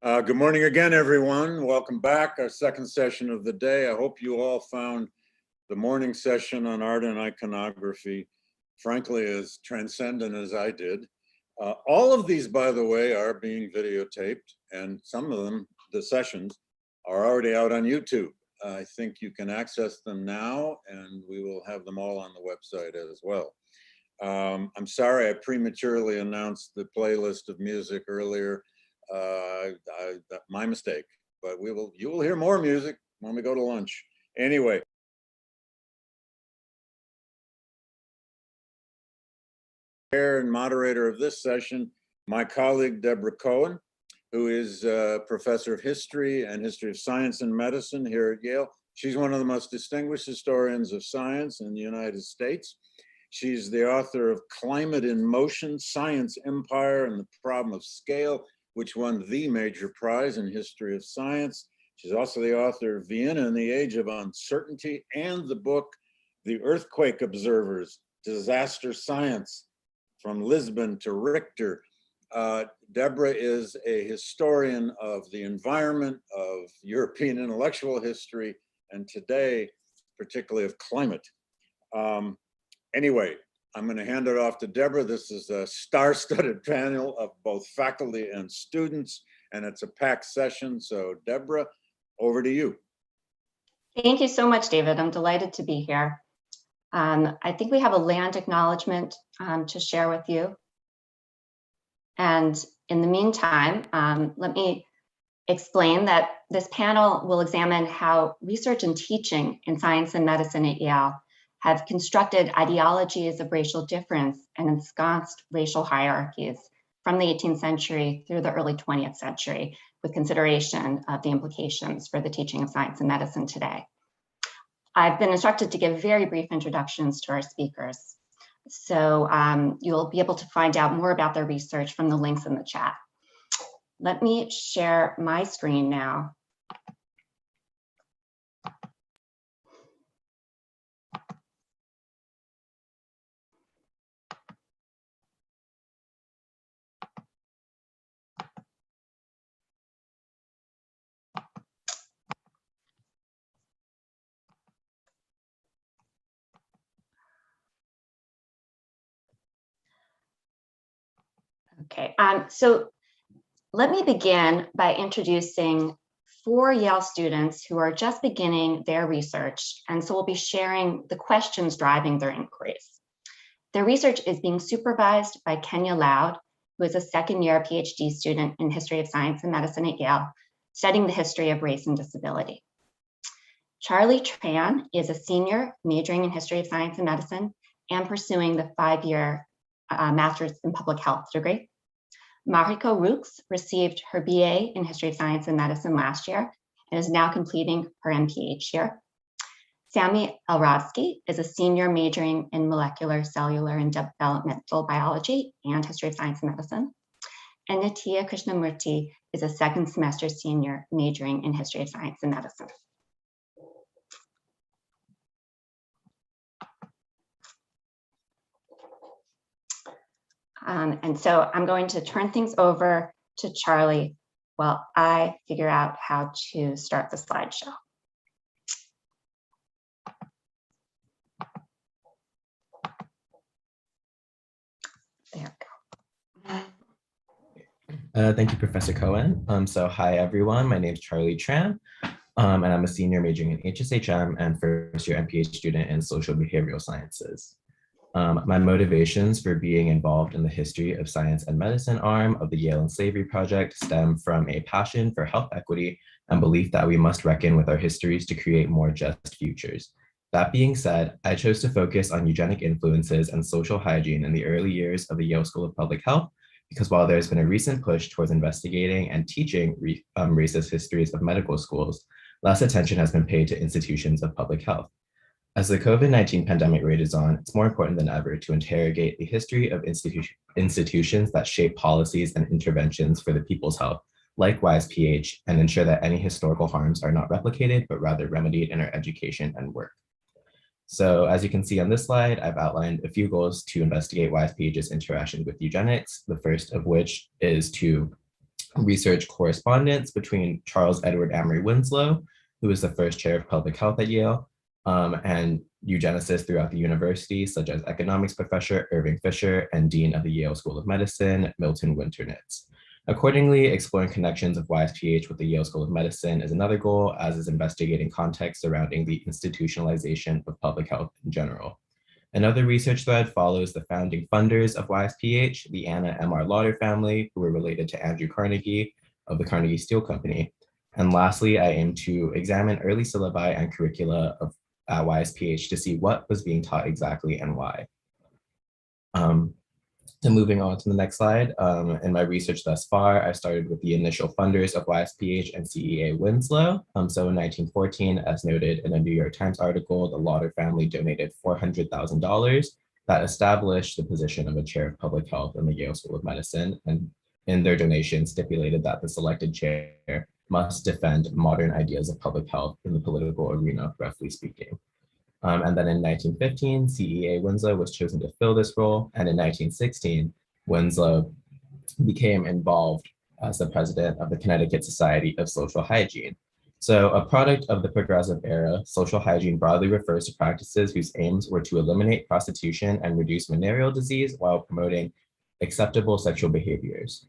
Good morning again, everyone. Welcome back. Our second session of the day. I hope you all found the morning session on art and iconography, frankly, as transcendent as I did. All of these, by the way, are being videotaped, and some of them, the sessions, are already out on YouTube. I think you can access them now, and we will have them all on the website as well. I'm sorry I prematurely announced the playlist of music earlier. My mistake, but you will hear more music when we go to lunch. Anyway. Chair and moderator of this session, my colleague, Deborah Coen, who is a professor of history and history of science and medicine here at Yale. She's one of the most distinguished historians of science in the United States. She's the author of Climate in Motion, Science Empire and the Problem of Scale, which won the major prize in history of science. She's also the author of Vienna in the Age of Uncertainty and the book, The Earthquake Observers, Disaster Science, from Lisbon to Richter. Deborah is a historian of the environment, of European intellectual history, and today, particularly of climate. Anyway, I'm going to hand it off to Deborah. This is a star-studded panel of both faculty and students, and it's a packed session. So Deborah, over to you. Thank you so much, David. I'm delighted to be here. I think we have a land acknowledgement to share with you. And in the meantime, let me explain that this panel will examine how research and teaching in science and medicine at Yale have constructed ideologies of racial difference and ensconced racial hierarchies from the 18th century through the early 20th century, with consideration of the implications for the teaching of science and medicine today. I've been instructed to give very brief introductions to our speakers. So you'll be able to find out more about their research from the links in the chat. Let me share my screen now. Okay, so let me begin by introducing 4 Yale students who are just beginning their research, and so we'll be sharing the questions driving their inquiries. Their research is being supervised by Kenya Loud, who is a second-year PhD student in history of science and medicine at Yale, studying the history of race and disability. Charlie Tran is a senior majoring in history of science and medicine and pursuing the 5-year master's in public health degree. Mariko Rooks received her BA in history of science and medicine last year and is now completing her MPH here. Sami Elrazky is a senior majoring in molecular, cellular, and developmental biology and history of science and medicine. And Nithya Krishnamurthy is a second semester senior majoring in history of science and medicine. And so I'm going to turn things over to Charlie while I figure out how to start the slideshow. There we go. Thank you, Professor Coen. So hi, everyone. My name is Charlie Tran, and I'm a senior majoring in HSHM and first-year MPH student in social behavioral sciences. My motivations for being involved in the history of science and medicine arm of the Yale and Slavery Project stem from a passion for health equity and belief that we must reckon with our histories to create more just futures. That being said, I chose to focus on eugenic influences and social hygiene in the early years of the Yale School of Public Health, because while there's been a recent push towards investigating and teaching racist histories of medical schools, less attention has been paid to institutions of public health. As the COVID-19 pandemic rages on, it's more important than ever to interrogate the history of institutions that shape policies and interventions for the people's health, like YSPH, and ensure that any historical harms are not replicated, but rather remedied in our education and work. So as you can see on this slide, I've outlined a few goals to investigate YSPH's interaction with eugenics, the first of which is to research correspondence between Charles Edward Amory Winslow, who was the first chair of public health at Yale, and eugenicists throughout the university, such as economics professor Irving Fisher and dean of the Yale School of Medicine, Milton Winternitz. Accordingly, exploring connections of YSPH with the Yale School of Medicine is another goal, as is investigating context surrounding the institutionalization of public health in general. Another research thread follows the founding funders of YSPH, the Anna M.R. Lauder family, who were related to Andrew Carnegie of the Carnegie Steel Company. And lastly, I aim to examine early syllabi and curricula of YSPH to see what was being taught exactly and why. So moving on to the next slide, in my research thus far, I started with the initial funders of YSPH and CEA Winslow. So in 1914, as noted in a New York Times article, the Lauder family donated $400,000 that established the position of a chair of public health in the Yale School of Medicine. And in their donation stipulated that the selected chair must defend modern ideas of public health in the political arena, roughly speaking. And then in 1915, CEA Winslow was chosen to fill this role. And in 1916, Winslow became involved as the president of the Connecticut Society of Social Hygiene. So a product of the progressive era, social hygiene broadly refers to practices whose aims were to eliminate prostitution and reduce venereal disease while promoting acceptable sexual behaviors.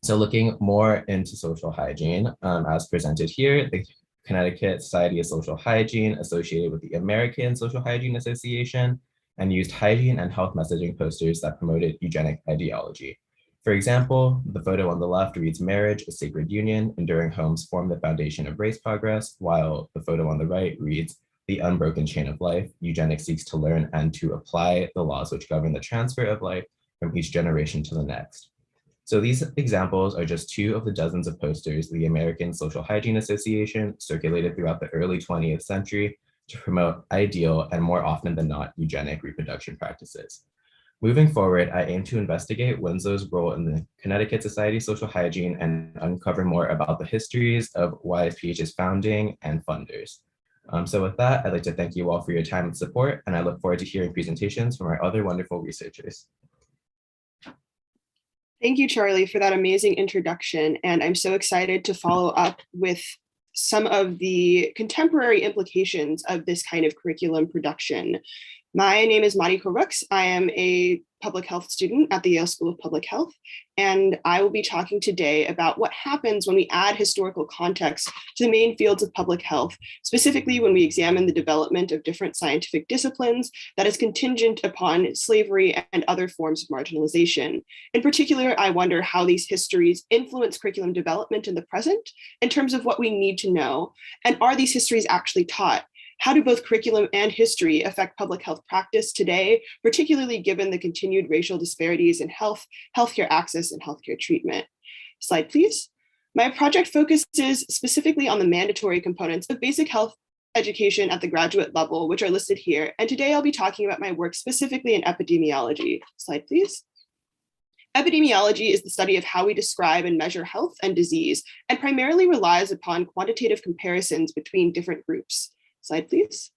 So looking more into social hygiene, as presented here, the Connecticut Society of Social Hygiene associated with the American Social Hygiene Association and used hygiene and health messaging posters that promoted eugenic ideology. For example, the photo on the left reads marriage, a sacred union, enduring homes form the foundation of race progress, while the photo on the right reads the unbroken chain of life. Eugenics seeks to learn and to apply the laws which govern the transfer of life from each generation to the next. So these examples are just two of the dozens of posters the American Social Hygiene Association circulated throughout the early 20th century to promote ideal and more often than not eugenic reproduction practices. Moving forward, I aim to investigate Winslow's role in the Connecticut Society of Social Hygiene and uncover more about the histories of YSPH's founding and funders. So with that, I'd like to thank you all for your time and support, and I look forward to hearing presentations from our other wonderful researchers. Thank you, Charlie, for that amazing introduction. And I'm so excited to follow up with some of the contemporary implications of this kind of curriculum production. My name is Mariko Rooks. I am a public health student at the Yale School of Public Health, and I will be talking today about what happens when we add historical context to the main fields of public health, specifically when we examine the development of different scientific disciplines that is contingent upon slavery and other forms of marginalization. In particular, I wonder how these histories influence curriculum development in the present in terms of what we need to know, and are these histories actually taught? How do both curriculum and history affect public health practice today, particularly given the continued racial disparities in health, healthcare access, and healthcare treatment? Slide, please. My project focuses specifically on the mandatory components of basic health education at the graduate level, which are listed here. And today I'll be talking about my work specifically in epidemiology. Slide, please. Epidemiology is the study of how we describe and measure health and disease, and primarily relies upon quantitative comparisons between different groups. Slide, please.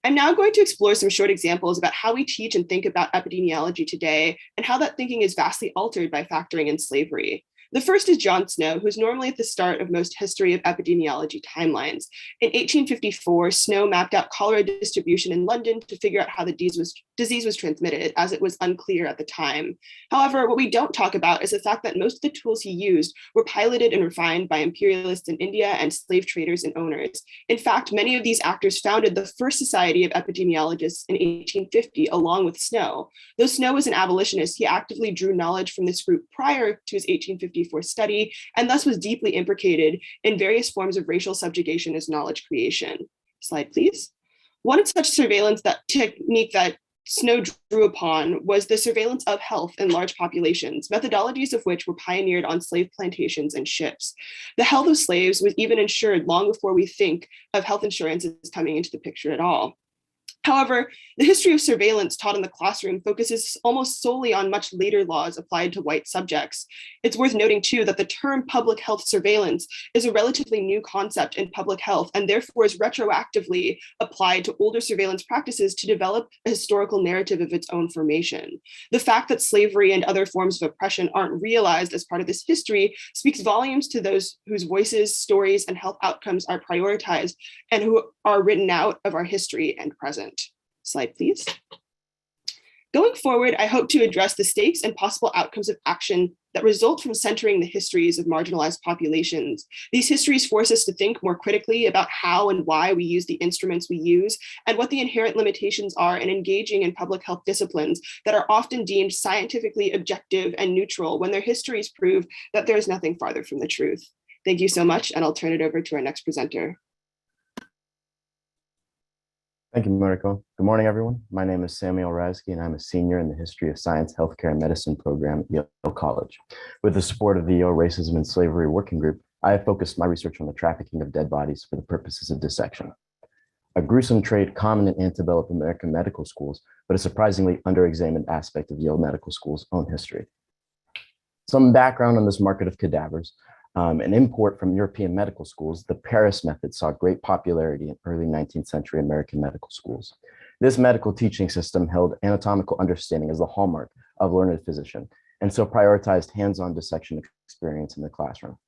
I'm now going to explore some short examples about how we teach and think about epidemiology today and how that thinking is vastly altered by factoring in slavery. The first is John Snow, who's normally at the start of most history of epidemiology timelines. In 1854, Snow mapped out cholera distribution in London to figure out how the disease was transmitted, as it was unclear at the time. However, what we don't talk about is the fact that most of the tools he used were piloted and refined by imperialists in India and slave traders and owners. In fact, many of these actors founded the first society of epidemiologists in 1850, along with Snow. Though Snow was an abolitionist, he actively drew knowledge from this group prior to his 1854 study, and thus was deeply implicated in various forms of racial subjugation as knowledge creation. Slide, please. One such surveillance technique that Snow drew upon was the surveillance of health in large populations, methodologies of which were pioneered on slave plantations and ships. The health of slaves was even insured long before we think of health insurance as coming into the picture at all. However, the history of surveillance taught in the classroom focuses almost solely on much later laws applied to white subjects. It's worth noting too that the term public health surveillance is a relatively new concept in public health and therefore is retroactively applied to older surveillance practices to develop a historical narrative of its own formation. The fact that slavery and other forms of oppression aren't realized as part of this history speaks volumes to those whose voices, stories, and health outcomes are prioritized and who are written out of our history and present. Slide, please. Going forward, I hope to address the stakes and possible outcomes of action that result from centering the histories of marginalized populations. These histories force us to think more critically about how and why we use the instruments we use and what the inherent limitations are in engaging in public health disciplines that are often deemed scientifically objective and neutral when their histories prove that there is nothing farther from the truth. Thank you so much, and I'll turn it over to our next presenter. Thank you, Mariko. Good morning, everyone. My name is Sami Elrazky, and I'm a senior in the History of Science, Healthcare, and Medicine program at Yale College. With the support of the Yale Racism and Slavery Working Group, I have focused my research on the trafficking of dead bodies for the purposes of dissection. A gruesome trait common in antebellum American medical schools, but a surprisingly underexamined aspect of Yale Medical School's own history. Some background on this market of cadavers. An import from European medical schools, the Paris method saw great popularity in early 19th century American medical schools. This medical teaching system held anatomical understanding as the hallmark of a learned physician, and so prioritized hands-on dissection experience in the classroom.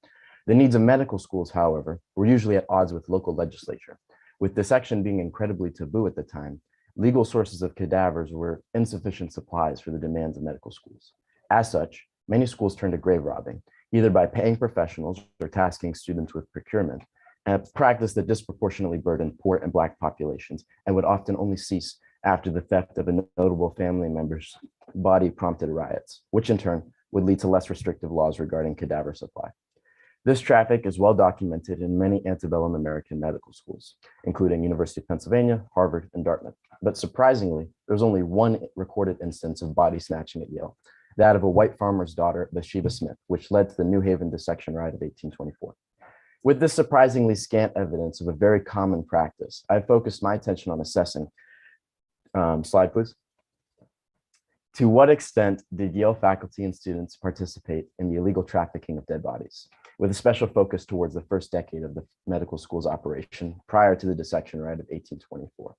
The needs of medical schools, however, were usually at odds with local legislature. With dissection being incredibly taboo at the time, legal sources of cadavers were insufficient supplies for the demands of medical schools. As such, many schools turned to grave robbing, either by paying professionals or tasking students with procurement, a practice that disproportionately burdened poor and Black populations and would often only cease after the theft of a notable family member's body prompted riots, which in turn would lead to less restrictive laws regarding cadaver supply. This traffic is well documented in many antebellum American medical schools, including University of Pennsylvania, Harvard, and Dartmouth. But surprisingly, there was only one recorded instance of body snatching at Yale, that of a white farmer's daughter, Bathsheba Smith, which led to the New Haven dissection riot of 1824. With this surprisingly scant evidence of a very common practice, I focused my attention on assessing, slide please, to what extent did Yale faculty and students participate in the illegal trafficking of dead bodies, with a special focus towards the first decade of the medical school's operation prior to the dissection riot of 1824.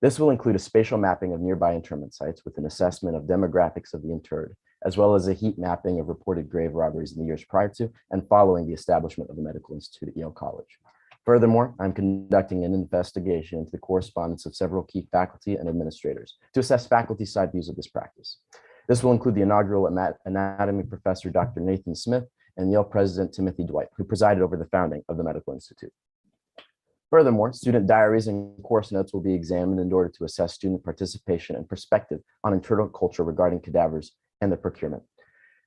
This will include a spatial mapping of nearby interment sites with an assessment of demographics of the interred, as well as a heat mapping of reported grave robberies in the years prior to and following the establishment of the Medical Institute at Yale College. Furthermore, I'm conducting an investigation into the correspondence of several key faculty and administrators to assess faculty side views of this practice. This will include the inaugural anatomy professor, Dr. Nathan Smith, and Yale president, Timothy Dwight, who presided over the founding of the Medical Institute. Furthermore, student diaries and course notes will be examined in order to assess student participation and perspective on internal culture regarding cadavers and their procurement.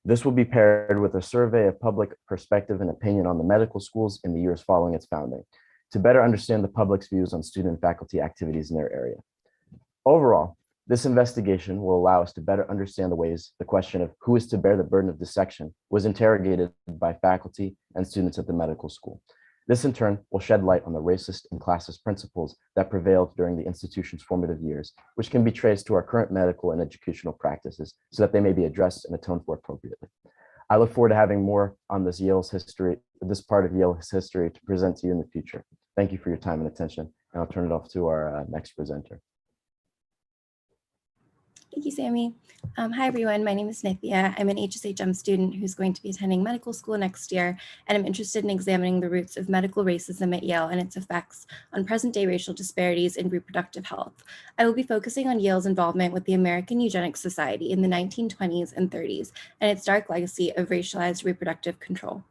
This will be paired with a survey of public perspective and opinion on the medical schools in the years following its founding to better understand the public's views on student and faculty activities in their area. Overall, this investigation will allow us to better understand the ways the question of who is to bear the burden of dissection was interrogated by faculty and students at the medical school. This in turn will shed light on the racist and classist principles that prevailed during the institution's formative years, which can be traced to our current medical and educational practices so that they may be addressed and atoned for appropriately. I look forward to having more on this part of Yale's history to present to you in the future. Thank you for your time and attention, and I'll turn it off to our next presenter. Thank you, Sami. Hi, everyone. My name is Nithya. I'm an HSHM student who's going to be attending medical school next year, and I'm interested in examining the roots of medical racism at Yale and its effects on present-day racial disparities in reproductive health. I will be focusing on Yale's involvement with the American Eugenics Society in the 1920s and 30s and its dark legacy of racialized reproductive control.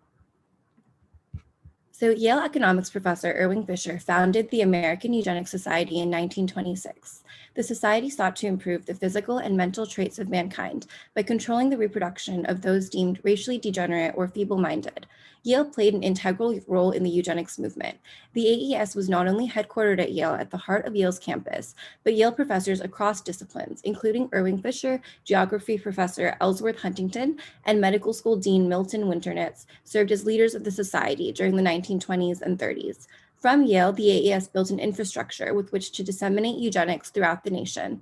So Yale economics professor Irving Fisher founded the American Eugenics Society in 1926. The society sought to improve the physical and mental traits of mankind by controlling the reproduction of those deemed racially degenerate or feeble-minded. Yale played an integral role in the eugenics movement. The AES was not only headquartered at Yale at the heart of Yale's campus, but Yale professors across disciplines, including Irving Fisher, geography professor Ellsworth Huntington, and medical school dean Milton Winternitz, served as leaders of the society during the 1920s and 30s. From Yale, the AES built an infrastructure with which to disseminate eugenics throughout the nation.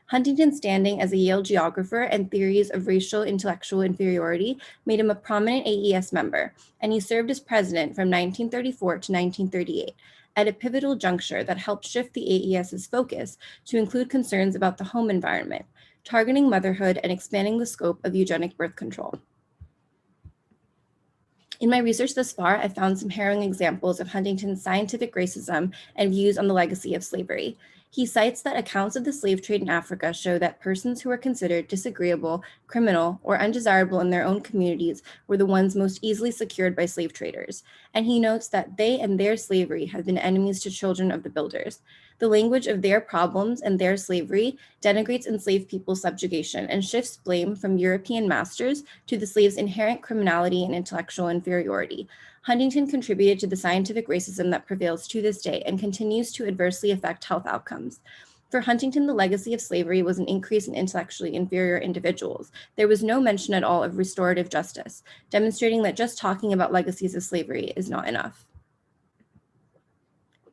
Huntington's standing as a Yale geographer and theories of racial intellectual inferiority made him a prominent AES member, and he served as president from 1934 to 1938, at a pivotal juncture that helped shift the AES's focus to include concerns about the home environment, targeting motherhood and expanding the scope of eugenic birth control. In my research thus far, I found some harrowing examples of Huntington's scientific racism and views on the legacy of slavery. He cites that accounts of the slave trade in Africa show that persons who were considered disagreeable, criminal, or undesirable in their own communities were the ones most easily secured by slave traders. And he notes that they and their slavery had been enemies to children of the builders. The language of their problems and their slavery denigrates enslaved people's subjugation and shifts blame from European masters to the slaves' inherent criminality and intellectual inferiority. Huntington contributed to the scientific racism that prevails to this day and continues to adversely affect health outcomes. For Huntington, the legacy of slavery was an increase in intellectually inferior individuals. There was no mention at all of restorative justice, demonstrating that just talking about legacies of slavery is not enough.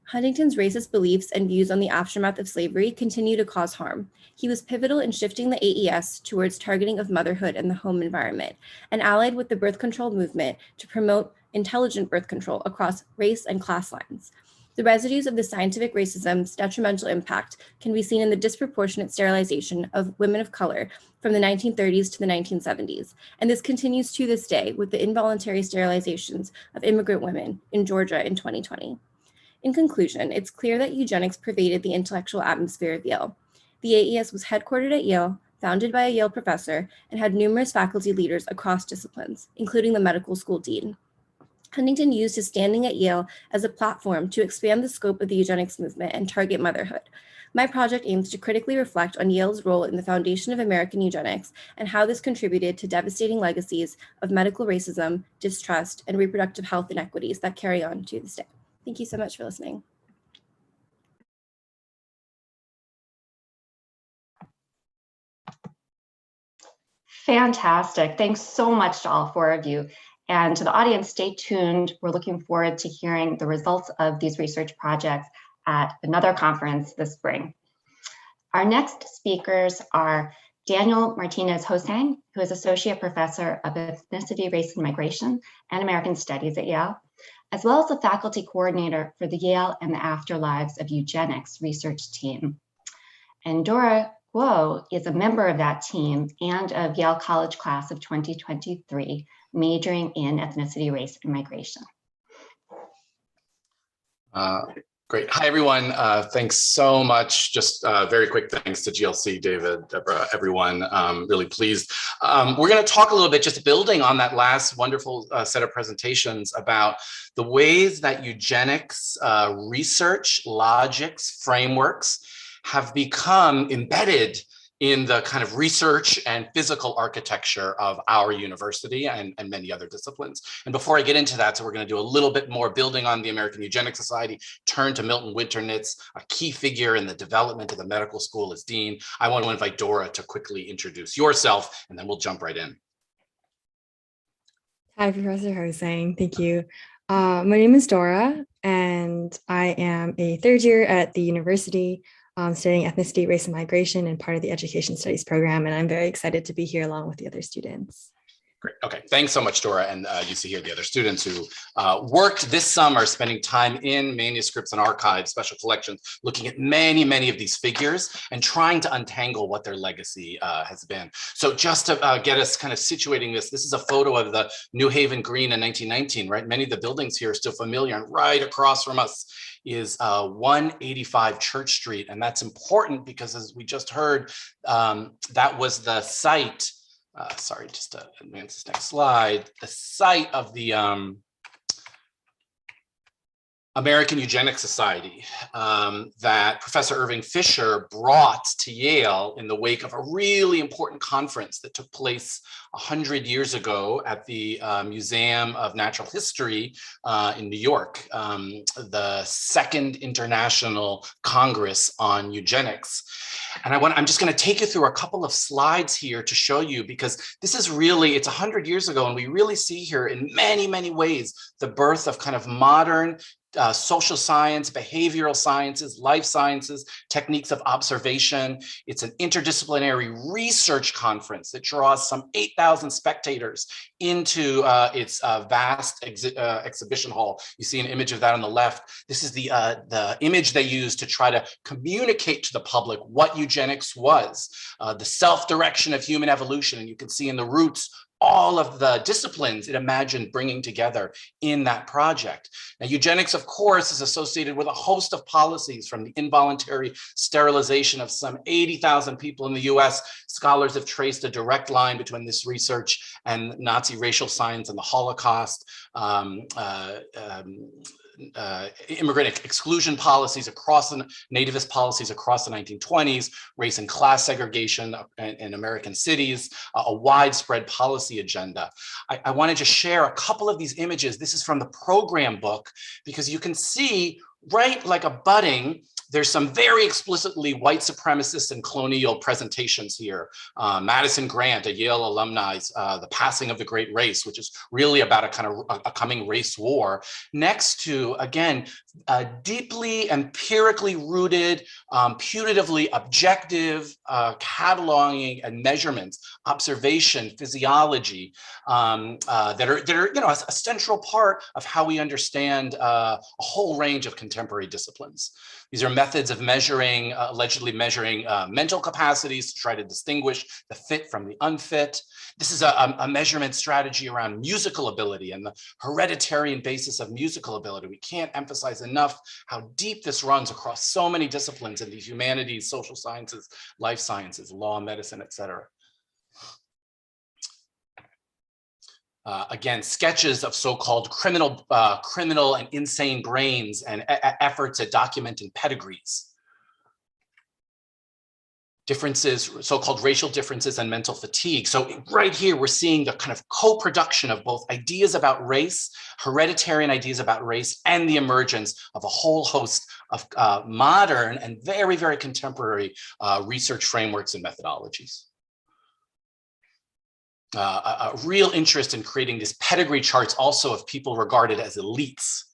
Huntington's racist beliefs and views on the aftermath of slavery continue to cause harm. He was pivotal in shifting the AES towards targeting of motherhood and the home environment, and allied with the birth control movement to promote intelligent birth control across race and class lines. The residues of the scientific racism's detrimental impact can be seen in the disproportionate sterilization of women of color from the 1930s to the 1970s, and this continues to this day with the involuntary sterilizations of immigrant women in Georgia in 2020. In conclusion, it's clear that eugenics pervaded the intellectual atmosphere of Yale. The AES was headquartered at Yale, founded by a Yale professor, and had numerous faculty leaders across disciplines, including the medical school dean. Huntington used his standing at Yale as a platform to expand the scope of the eugenics movement and target motherhood. My project aims to critically reflect on Yale's role in the foundation of American eugenics and how this contributed to devastating legacies of medical racism, distrust, and reproductive health inequities that carry on to this day. Thank you so much for listening. Fantastic. Thanks so much to all four of you. And to the audience, stay tuned. We're looking forward to hearing the results of these research projects at another conference this spring. Our next speakers are Daniel Martinez-Hosang, who is Associate Professor of Ethnicity, Race, and Migration and American Studies at Yale, as well as the faculty coordinator for the Yale and the Afterlives of Eugenics research team. And Dora Guo is a member of that team and of Yale College class of 2023, majoring in ethnicity, race, and migration. Great. Hi, everyone. Thanks so much. Just very quick thanks to GLC, David, Deborah, everyone. Really pleased. We're going to talk a little bit, just building on that last wonderful set of presentations about the ways that eugenics research, logics, frameworks have become embedded in the kind of research and physical architecture of our university and many other disciplines. And before I get into that, so we're going to do a little bit more building on the American Eugenics Society, turn to Milton Winternitz, a key figure in the development of the medical school as dean. I want to invite Dora to quickly introduce yourself, and then we'll jump right in. Hi, Professor Hosang. Thank you. My name is Dora, and I am a third year at the university studying ethnicity, race, and migration and part of the education studies program. And I'm very excited to be here along with the other students. Great. Okay. Thanks so much, Dora. And you see here the other students who worked this summer spending time in manuscripts and archives, special collections, looking at many, many of these figures and trying to untangle what their legacy has been. So just to get us kind of situating this is a photo of the New Haven Green in 1919, right? Many of the buildings here are still familiar, and right across from us is 185 Church Street. And that's important because, as we just heard, that was the site. Sorry, just to advance this next slide, the site of the American Eugenics Society that Professor Irving Fisher brought to Yale in the wake of a really important conference that took place 100 years ago at the Museum of Natural History in New York, the Second International Congress on Eugenics. And I'm just going to take you through a couple of slides here to show you, because this is really, it's 100 years ago, and we really see here in many, many ways the birth of kind of modern social science, behavioral sciences, life sciences, techniques of observation. It's an interdisciplinary research conference that draws some 8,000 spectators into its vast exhibition hall. You see an image of that on the left. This is the image they use to try to communicate to the public what eugenics was, the self-direction of human evolution. And you can see in the Roots all of the disciplines it imagined bringing together in that project. Now, eugenics, of course, is associated with a host of policies, from the involuntary sterilization of some 80,000 people in the US. Scholars have traced a direct line between this research and Nazi racial science and the Holocaust. Immigrant exclusion policies across the nativist policies across the 1920s, race and class segregation in American cities, a widespread policy agenda. I wanted to share a couple of these images. This is from the program book, because you can see right like a budding, there's some very explicitly white supremacist and colonial presentations here. Madison Grant, a Yale alumni, The Passing of the Great Race, which is really about a kind of a coming race war, next to, again, deeply empirically rooted, putatively objective cataloging and measurements, observation, physiology, that are a central part of how we understand a whole range of contemporary disciplines. These are methods of measuring, allegedly measuring mental capacities to try to distinguish the fit from the unfit. This is a measurement strategy around musical ability and the hereditary basis of musical ability. We can't emphasize enough how deep this runs across so many disciplines in the humanities, social sciences, life sciences, law, medicine, et cetera. Again, sketches of so-called criminal and insane brains and efforts at documenting pedigrees. Differences, so-called racial differences and mental fatigue. So right here, we're seeing the kind of co-production of both ideas about race, hereditary ideas about race, and the emergence of a whole host of modern and very, very contemporary research frameworks and methodologies. A real interest in creating these pedigree charts also of people regarded as elites.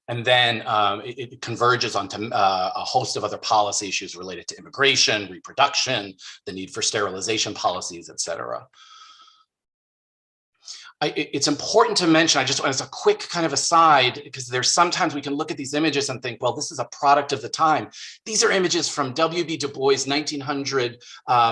And then it converges onto a host of other policy issues related to immigration, reproduction, the need for sterilization policies, et cetera. It's important to mention, I just as a quick kind of aside, because there's sometimes we can look at these images and think, well, this is a product of the time. These are images from W.B. Du Bois' 1900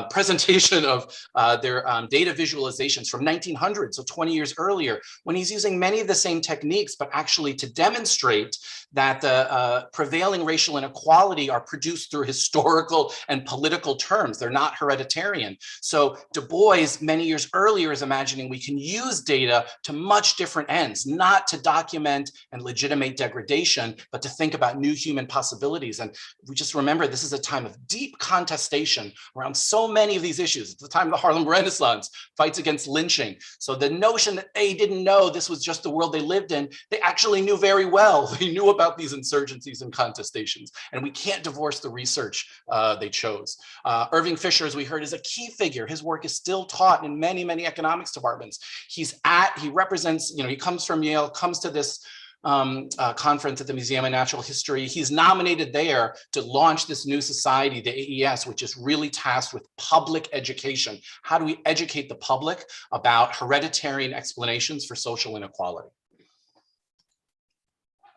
presentation of their data visualizations from 1900, so 20 years earlier, when he's using many of the same techniques, but actually to demonstrate that the prevailing racial inequality are produced through historical and political terms. They're not hereditarian. So Du Bois, many years earlier, is imagining we can use data to much different ends, not to document and legitimate degradation, but to think about new human possibilities. And we just remember this is a time of deep contestation around so many of these issues. It's the time of the Harlem Renaissance, fights against lynching. So the notion that they didn't know this was just the world they lived in, they actually knew very well. They knew about these insurgencies and contestations, and we can't divorce the research they chose. Irving Fisher, as we heard, is a key figure. His work is still taught in many, many economics departments. He represents, he comes from Yale, comes to this conference at the Museum of Natural History. He's nominated there to launch this new society, the AES, which is really tasked with public education. How do we educate the public about hereditary explanations for social inequality?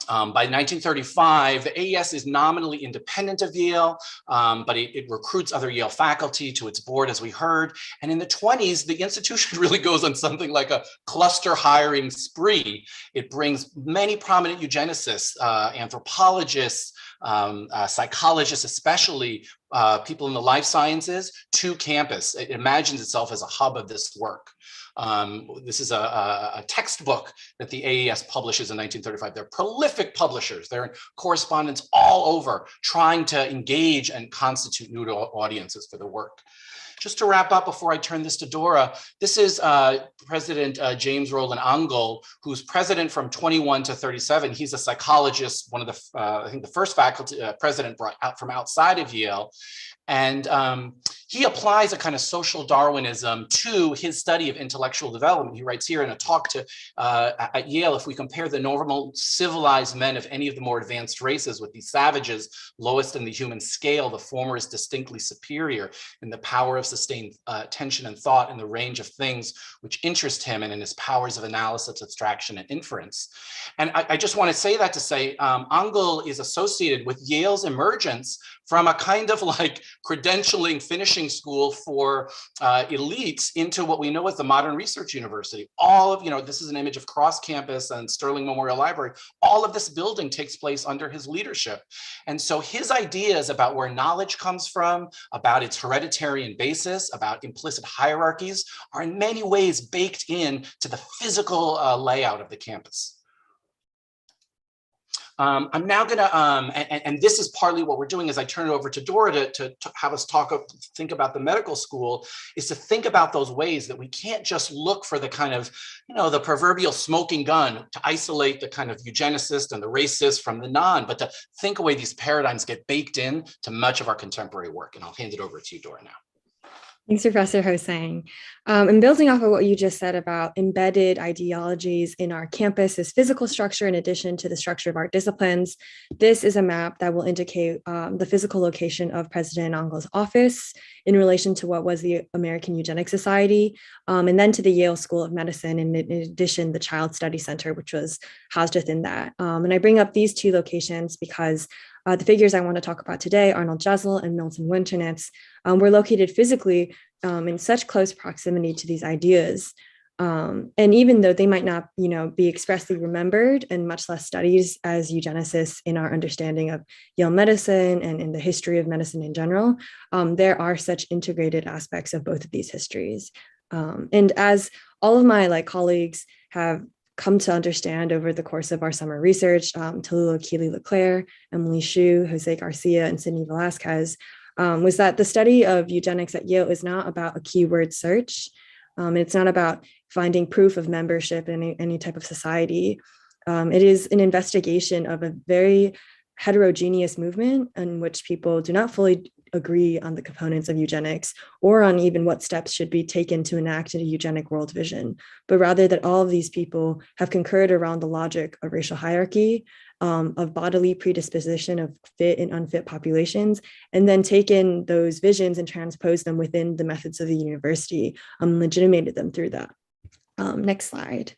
By 1935, the AES is nominally independent of Yale, but it recruits other Yale faculty to its board, as we heard. And in the 20s, the institution really goes on something like a cluster hiring spree. It brings many prominent eugenicists, anthropologists, psychologists, especially people in the life sciences, to campus. It imagines itself as a hub of this work. This is a textbook that the AES publishes in 1935. They're prolific publishers. They're in correspondence all over, trying to engage and constitute new audiences for the work. Just to wrap up before I turn this to Dora, this is President James Roland Angel, who's president from 21 to 37. He's a psychologist, one of the, I think the first faculty president brought out from outside of Yale. And he applies a kind of social Darwinism to his study of intellectual development. He writes here in a talk at Yale, if we compare the normal civilized men of any of the more advanced races with these savages, lowest in the human scale, the former is distinctly superior in the power of sustained attention and thought in the range of things which interest him and in his powers of analysis, abstraction, and inference. And I just want to say that to say Angel is associated with Yale's emergence from a kind of like credentialing finishing school for elites into what we know as the modern research university. All of, this is an image of Cross Campus and Sterling Memorial Library. All of this building takes place under his leadership. And so his ideas about where knowledge comes from, about its hereditary basis, about implicit hierarchies, are in many ways baked in to the physical layout of the campus. I'm now going to, and this is partly what we're doing as I turn it over to Dora to have us think about the medical school, is to think about those ways that we can't just look for the kind of, the proverbial smoking gun to isolate the kind of eugenicist and the racist from the non, but to think away these paradigms get baked in to much of our contemporary work. And I'll hand it over to you, Dora, now. Thanks, Professor Hosang. And building off of what you just said about embedded ideologies in our campus's physical structure, in addition to the structure of our disciplines, this is a map that will indicate the physical location of President Angel's office in relation to what was the American Eugenic Society, and then to the Yale School of Medicine, and in addition, the Child Study Center, which was housed within that. And I bring up these two locations because the figures I want to talk about today, Arnold Jessel and Milton Winternitz, were located physically in such close proximity to these ideas. And even though they might not, be expressly remembered and much less studied as eugenicists in our understanding of Yale medicine and in the history of medicine in general, there are such integrated aspects of both of these histories. And as all of my colleagues have come to understand over the course of our summer research, Tallulah Keeley-LeClaire, Emily Hsu, Jose Garcia, and Sydney Velasquez, was that the study of eugenics at Yale is not about a keyword search. It's not about finding proof of membership in any type of society. It is an investigation of a very heterogeneous movement in which people do not fully agree on the components of eugenics or on even what steps should be taken to enact a eugenic world vision, but rather that all of these people have concurred around the logic of racial hierarchy, of bodily predisposition of fit and unfit populations, and then taken those visions and transposed them within the methods of the university, legitimated them through that. Next slide.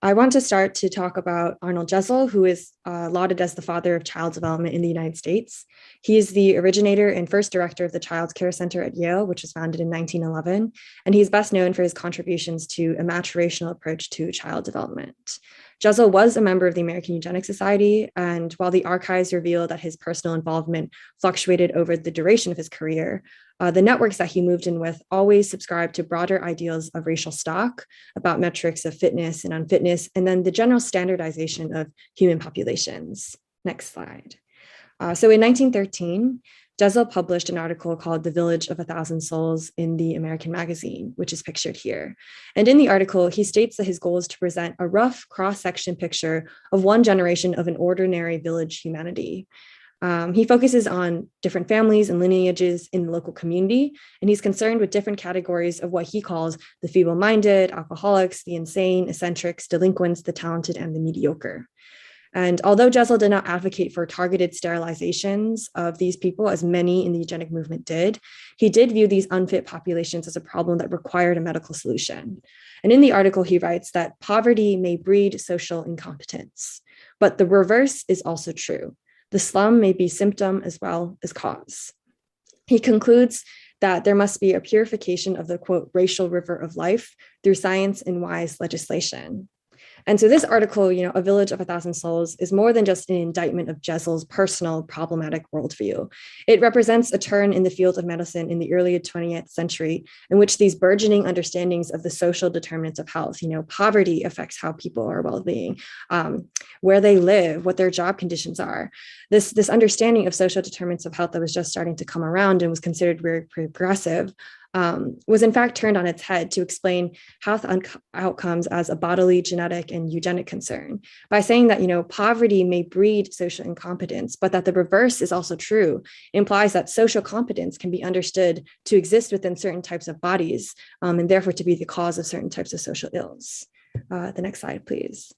I want to start to talk about Arnold Jessel, who is lauded as the father of child development in the United States. He is the originator and first director of the Child Care Center at Yale, which was founded in 1911, and he's best known for his contributions to a maturational approach to child development. Jessel was a member of the American Eugenic Society, and while the archives reveal that his personal involvement fluctuated over the duration of his career, the networks that he moved in with always subscribed to broader ideals of racial stock, about metrics of fitness and unfitness, and then the general standardization of human populations. Next slide. So in 1913, Jessel published an article called "The Village of 1,000 Souls" in the American Magazine, which is pictured here. And in the article, he states that his goal is to present a rough cross-section picture of one generation of an ordinary village humanity. He focuses on different families and lineages in the local community, and he's concerned with different categories of what he calls the feeble-minded, alcoholics, the insane, eccentrics, delinquents, the talented, and the mediocre. And although Jessel did not advocate for targeted sterilizations of these people, as many in the eugenic movement did, he did view these unfit populations as a problem that required a medical solution. And in the article, he writes that poverty may breed social incompetence, but the reverse is also true. The slum may be symptom as well as cause. He concludes that there must be a purification of the, quote, racial river of life through science and wise legislation. And so this article, A Village of 1,000 Souls, is more than just an indictment of Jessel's personal problematic worldview. It represents a turn in the field of medicine in the early 20th century, in which these burgeoning understandings of the social determinants of health, poverty affects how people are well-being, where they live, what their job conditions are. This understanding of social determinants of health that was just starting to come around and was considered very progressive was in fact turned on its head to explain health outcomes as a bodily, genetic, and eugenic concern by saying that, poverty may breed social incompetence, but that the reverse is also true. It implies that social competence can be understood to exist within certain types of bodies, and therefore to be the cause of certain types of social ills. The next slide, please.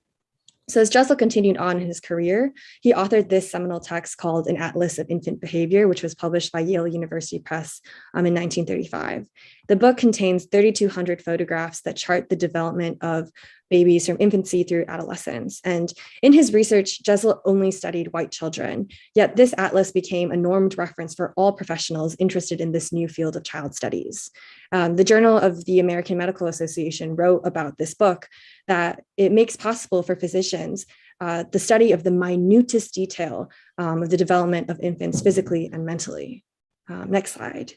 So as Jessel continued on in his career, he authored this seminal text called An Atlas of Infant Behavior, which was published by Yale University Press in 1935. The book contains 3,200 photographs that chart the development of babies from infancy through adolescence. And in his research, Jessel only studied white children, yet this atlas became a normed reference for all professionals interested in this new field of child studies. The Journal of the American Medical Association wrote about this book that it makes possible for physicians the study of the minutest detail of the development of infants physically and mentally. Next slide.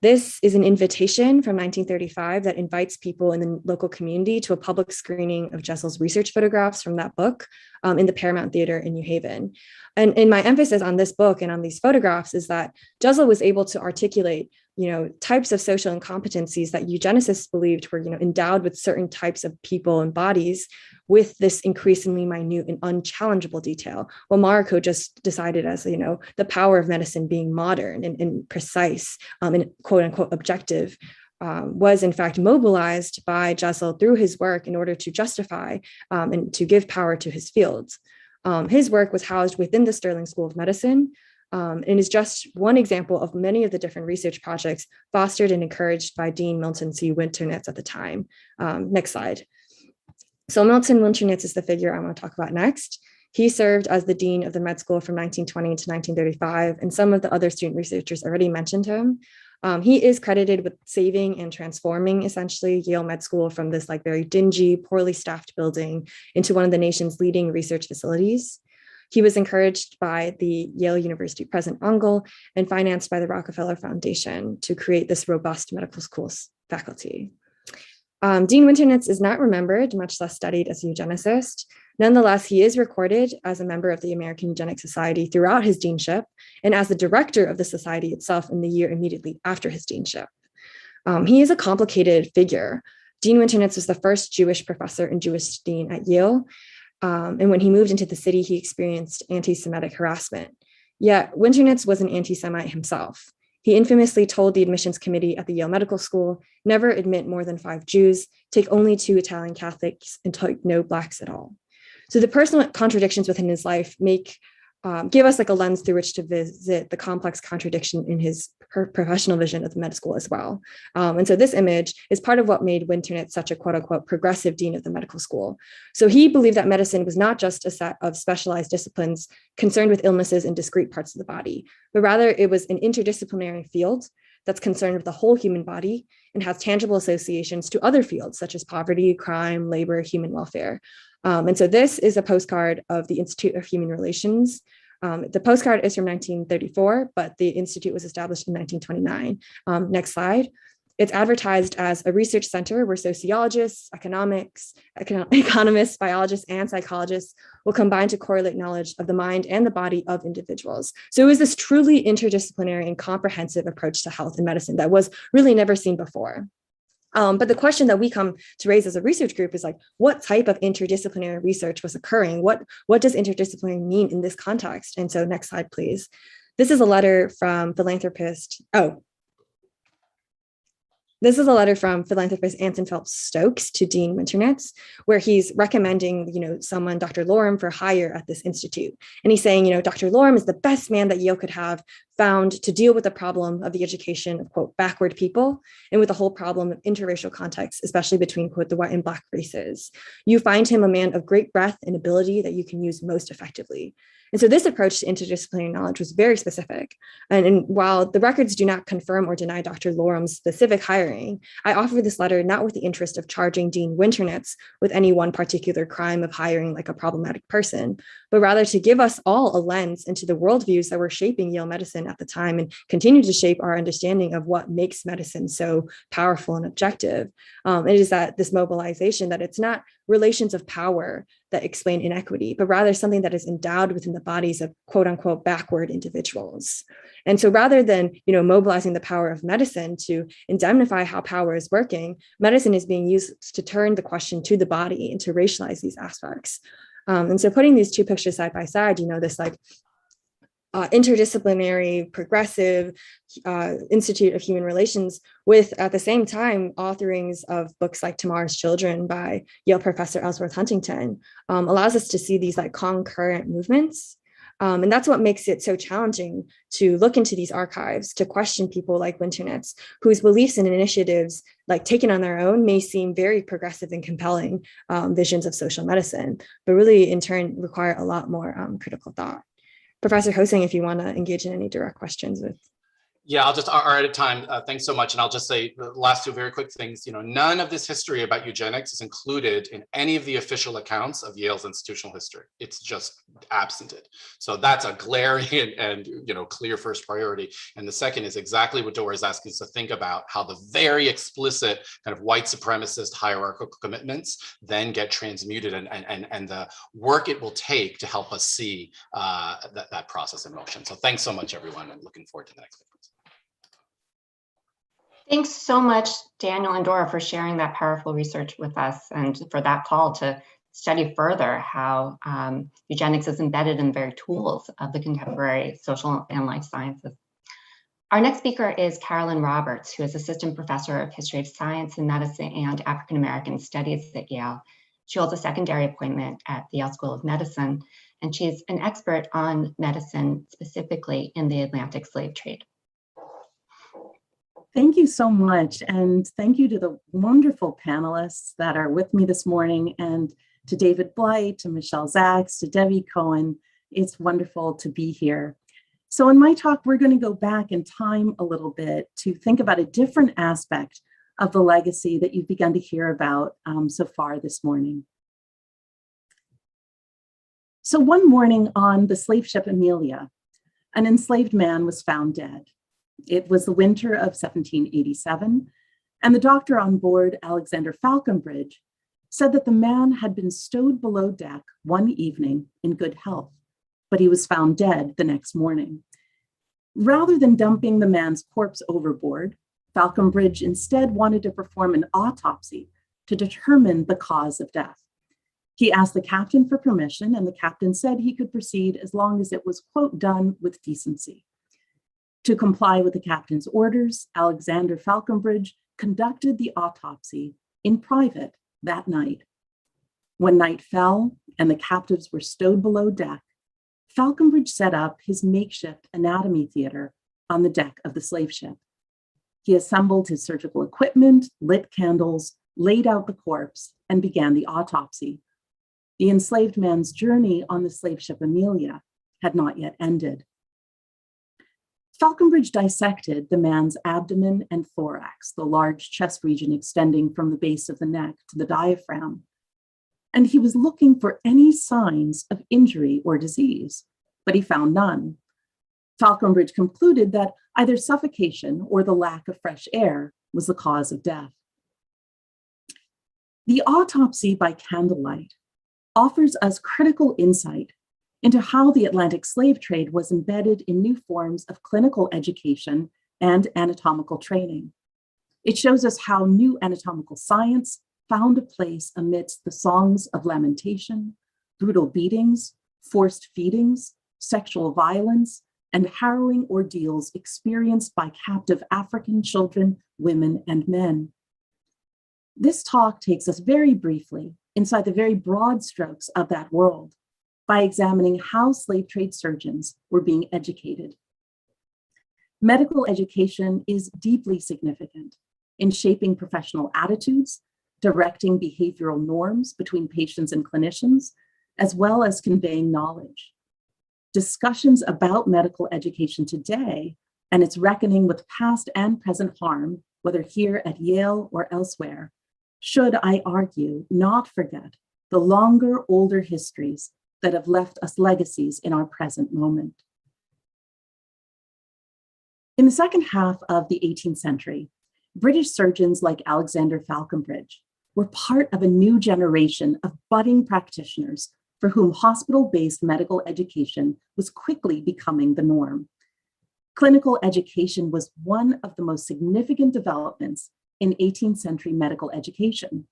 This is an invitation from 1935 that invites people in the local community to a public screening of Jessel's research photographs from that book in the Paramount Theater in New Haven. And my emphasis on this book and on these photographs is that Jessel was able to articulate types of social incompetencies that eugenicists believed were, endowed with certain types of people and bodies with this increasingly minute and unchallengeable detail. Well, Mariko just decided as, the power of medicine being modern and precise and quote unquote objective was in fact mobilized by Jessel through his work in order to justify and to give power to his fields. His work was housed within the Sterling School of Medicine, and is just one example of many of the different research projects fostered and encouraged by Dean Milton C. Winternitz at the time. Next slide. So Milton Winternitz is the figure I want to talk about next. He served as the dean of the med school from 1920 to 1935, and some of the other student researchers already mentioned him. He is credited with saving and transforming essentially Yale Med School from this very dingy, poorly staffed building into one of the nation's leading research facilities. He was encouraged by the Yale University President Angel and financed by the Rockefeller Foundation to create this robust medical school faculty. Dean Winternitz is not remembered, much less studied as a eugenicist. Nonetheless, he is recorded as a member of the American Eugenic Society throughout his deanship and as the director of the society itself in the year immediately after his deanship. He is a complicated figure. Dean Winternitz was the first Jewish professor and Jewish dean at Yale. And when he moved into the city, he experienced anti-Semitic harassment. Yet Winternitz was an anti-Semite himself. He infamously told the admissions committee at the Yale Medical School, never admit more than 5 Jews, take only 2 Italian Catholics, and take no Blacks at all. So the personal contradictions within his life give us a lens through which to visit the complex contradiction in his professional vision of the med school as well. And so this image is part of what made Winternitz such a quote unquote progressive dean of the medical school. So he believed that medicine was not just a set of specialized disciplines concerned with illnesses in discrete parts of the body, but rather it was an interdisciplinary field that's concerned with the whole human body and has tangible associations to other fields such as poverty, crime, labor, human welfare. And so this is a postcard of the Institute of Human Relations. The postcard is from 1934, but the Institute was established in 1929. Next slide. It's advertised as a research center where sociologists, economists, biologists, and psychologists will combine to correlate knowledge of the mind and the body of individuals. So it was this truly interdisciplinary and comprehensive approach to health and medicine that was really never seen before. But the question that we come to raise as a research group is what type of interdisciplinary research was occurring? What does interdisciplinary mean in this context? And so next slide, please. This is a letter from philanthropist Anson Phelps Stokes to Dean Winternitz, where he's recommending, someone, Dr. Lorem, for hire at this institute. And he's saying, Dr. Lorem is the best man that Yale could have found to deal with the problem of the education of, quote, backward people, and with the whole problem of interracial context, especially between, quote, the white and Black races. You find him a man of great breadth and ability that you can use most effectively. And so this approach to interdisciplinary knowledge was very specific. And while the records do not confirm or deny Dr. Lorem's specific hiring, I offer this letter not with the interest of charging Dean Winternitz with any one particular crime of hiring a problematic person, but rather to give us all a lens into the worldviews that were shaping Yale medicine at the time and continue to shape our understanding of what makes medicine so powerful and objective. It is that this mobilization, that it's not relations of power that explain inequity, but rather something that is endowed within the bodies of quote unquote backward individuals. And so rather than, mobilizing the power of medicine to indemnify how power is working, medicine is being used to turn the question to the body and to racialize these aspects. And so putting these two pictures side by side, this interdisciplinary, progressive Institute of Human Relations with, at the same time, authoring of books like Tomorrow's Children by Yale professor Ellsworth Huntington allows us to see these concurrent movements. And that's what makes it so challenging to look into these archives, to question people like Winternitz, whose beliefs and initiatives, taken on their own, may seem very progressive and compelling visions of social medicine, but really in turn require a lot more critical thought. Professor Hosing, if you want to engage in any direct questions with. Yeah, I'll just, are at a time. Thanks so much. And I'll just say the last two very quick things. None of this history about eugenics is included in any of the official accounts of Yale's institutional history. It's just absented. So that's a glaring and clear first priority. And the second is exactly what Dora is asking us to think about, how the very explicit kind of white supremacist hierarchical commitments then get transmuted and the work it will take to help us see that process in motion. So thanks so much, everyone. I'm looking forward to the next conference. Thanks so much, Daniel and Dora, for sharing that powerful research with us and for that call to study further how eugenics is embedded in the very tools of the contemporary social and life sciences. Our next speaker is Carolyn Roberts, who is Assistant Professor of History of Science and Medicine and African American Studies at Yale. She holds a secondary appointment at the Yale School of Medicine, and she's an expert on medicine, specifically in the Atlantic slave trade. Thank you so much. And thank you to the wonderful panelists that are with me this morning, and to David Blight, to Michelle Zaks, to Debbie Coen. It's wonderful to be here. So in my talk, we're going to go back in time a little bit to think about a different aspect of the legacy that you've begun to hear about so far this morning. So one morning on the slave ship Amelia, an enslaved man was found dead. It was the winter of 1787, and the doctor on board, Alexander Falconbridge, said that the man had been stowed below deck one evening in good health, but he was found dead the next morning. Rather than dumping the man's corpse overboard, Falconbridge instead wanted to perform an autopsy to determine the cause of death. He asked the captain for permission, and the captain said he could proceed as long as it was, quote, done with decency. To comply with the captain's orders, Alexander Falconbridge conducted the autopsy in private that night. When night fell and the captives were stowed below deck, Falconbridge set up his makeshift anatomy theater on the deck of the slave ship. He assembled his surgical equipment, lit candles, laid out the corpse, and began the autopsy. The enslaved man's journey on the slave ship Amelia had not yet ended. Falconbridge dissected the man's abdomen and thorax, the large chest region extending from the base of the neck to the diaphragm. And he was looking for any signs of injury or disease, but he found none. Falconbridge concluded that either suffocation or the lack of fresh air was the cause of death. The autopsy by candlelight offers us critical insight into how the Atlantic slave trade was embedded in new forms of clinical education and anatomical training. It shows us how new anatomical science found a place amidst the songs of lamentation, brutal beatings, forced feedings, sexual violence, and harrowing ordeals experienced by captive African children, women, and men. This talk takes us very briefly inside the very broad strokes of that world, by examining how slave trade surgeons were being educated. Medical education is deeply significant in shaping professional attitudes, directing behavioral norms between patients and clinicians, as well as conveying knowledge. Discussions about medical education today and its reckoning with past and present harm, whether here at Yale or elsewhere, should, I argue, not forget the longer, older histories that have left us legacies in our present moment. In the second half of the 18th century, British surgeons like Alexander Falconbridge were part of a new generation of budding practitioners for whom hospital-based medical education was quickly becoming the norm. Clinical education was one of the most significant developments in 18th century medical education.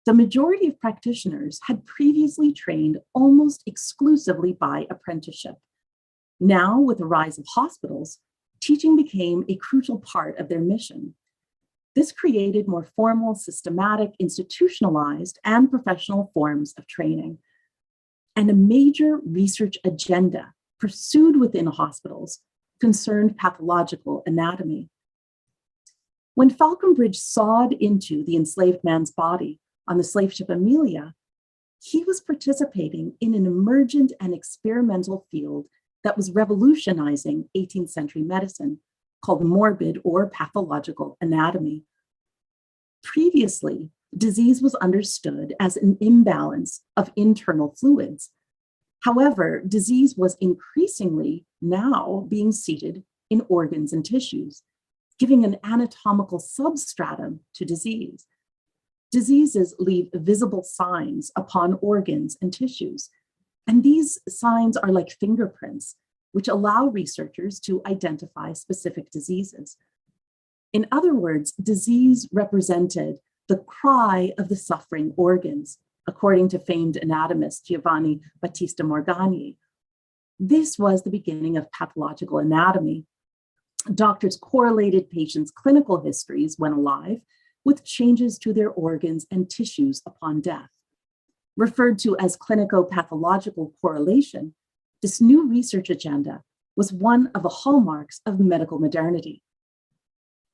The majority of practitioners had previously trained almost exclusively by apprenticeship. Now, with the rise of hospitals, teaching became a crucial part of their mission. This created more formal, systematic, institutionalized, and professional forms of training. And a major research agenda pursued within hospitals concerned pathological anatomy. When Falconbridge sawed into the enslaved man's body on the slave ship Amelia, he was participating in an emergent and experimental field that was revolutionizing 18th century medicine, called morbid or pathological anatomy. Previously, disease was understood as an imbalance of internal fluids. However, disease was increasingly now being seated in organs and tissues, giving an anatomical substratum to disease. Diseases leave visible signs upon organs and tissues, and these signs are like fingerprints, which allow researchers to identify specific diseases. In other words, disease represented the cry of the suffering organs, according to famed anatomist Giovanni Battista Morgagni. This was the beginning of pathological anatomy. Doctors correlated patients' clinical histories when alive with changes to their organs and tissues upon death. Referred to as clinico-pathological correlation, this new research agenda was one of the hallmarks of medical modernity.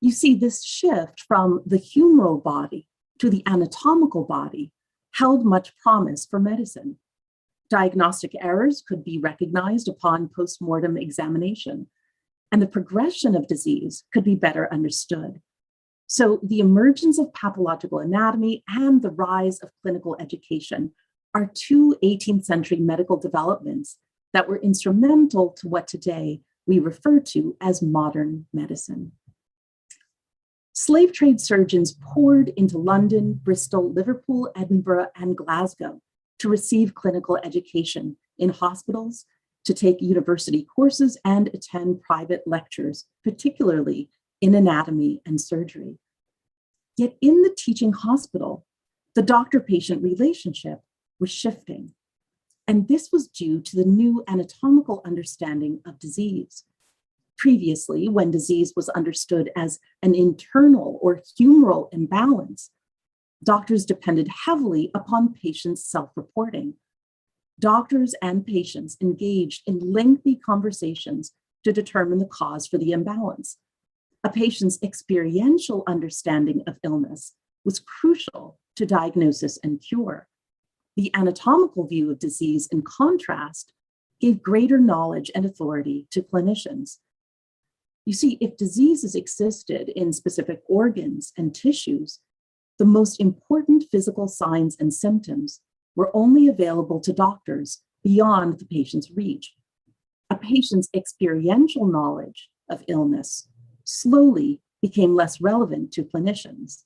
You see, this shift from the humoral body to the anatomical body held much promise for medicine. Diagnostic errors could be recognized upon postmortem examination, and the progression of disease could be better understood. So the emergence of pathological anatomy and the rise of clinical education are two 18th century medical developments that were instrumental to what today we refer to as modern medicine. Slave trade surgeons poured into London, Bristol, Liverpool, Edinburgh, and Glasgow to receive clinical education in hospitals, to take university courses, and attend private lectures, particularly in anatomy and surgery. Yet in the teaching hospital, the doctor-patient relationship was shifting. And this was due to the new anatomical understanding of disease. Previously, when disease was understood as an internal or humoral imbalance, doctors depended heavily upon patients' self-reporting. Doctors and patients engaged in lengthy conversations to determine the cause for the imbalance. A patient's experiential understanding of illness was crucial to diagnosis and cure. The anatomical view of disease, in contrast, gave greater knowledge and authority to clinicians. You see, if diseases existed in specific organs and tissues, the most important physical signs and symptoms were only available to doctors beyond the patient's reach. A patient's experiential knowledge of illness slowly became less relevant to clinicians.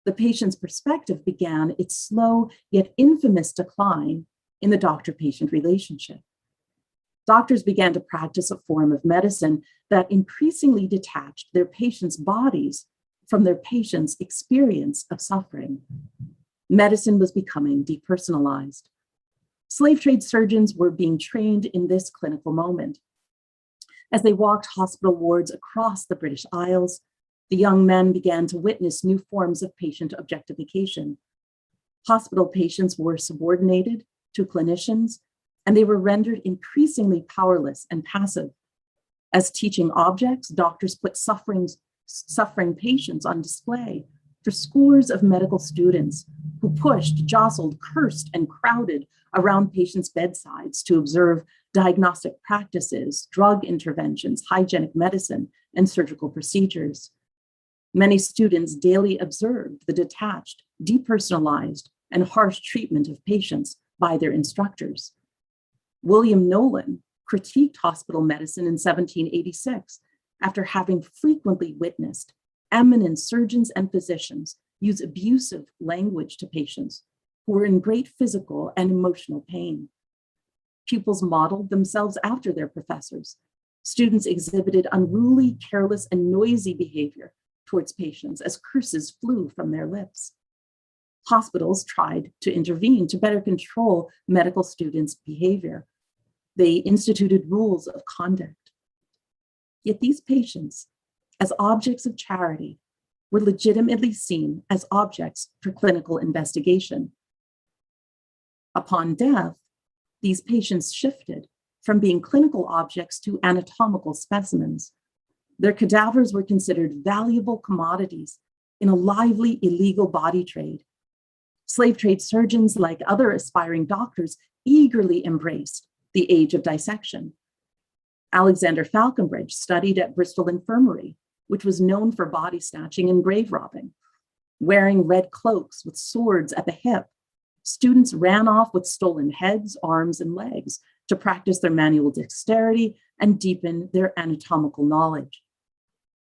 The patient's perspective began its slow yet infamous decline in the doctor-patient relationship. Doctors began to practice a form of medicine that increasingly detached their patients' bodies from their patients' experience of suffering. Medicine was becoming depersonalized. Slave trade surgeons were being trained in this clinical moment. As they walked hospital wards across the British Isles, the young men began to witness new forms of patient objectification. Hospital patients were subordinated to clinicians, and they were rendered increasingly powerless and passive. As teaching objects, doctors put suffering patients on display for scores of medical students who pushed, jostled, cursed, and crowded around patients' bedsides to observe diagnostic practices, drug interventions, hygienic medicine, and surgical procedures. Many students daily observed the detached, depersonalized, and harsh treatment of patients by their instructors. William Nolan critiqued hospital medicine in 1786 after having frequently witnessed eminent surgeons and physicians use abusive language to patients who were in great physical and emotional pain. Pupils modeled themselves after their professors. Students exhibited unruly, careless, and noisy behavior towards patients as curses flew from their lips. Hospitals tried to intervene to better control medical students' behavior. They instituted rules of conduct. Yet these patients, as objects of charity, were legitimately seen as objects for clinical investigation. Upon death, these patients shifted from being clinical objects to anatomical specimens. Their cadavers were considered valuable commodities in a lively illegal body trade. Slave trade surgeons, like other aspiring doctors, eagerly embraced the age of dissection. Alexander Falconbridge studied at Bristol Infirmary, which was known for body snatching and grave robbing. Wearing red cloaks with swords at the hip, students ran off with stolen heads, arms, and legs to practice their manual dexterity and deepen their anatomical knowledge.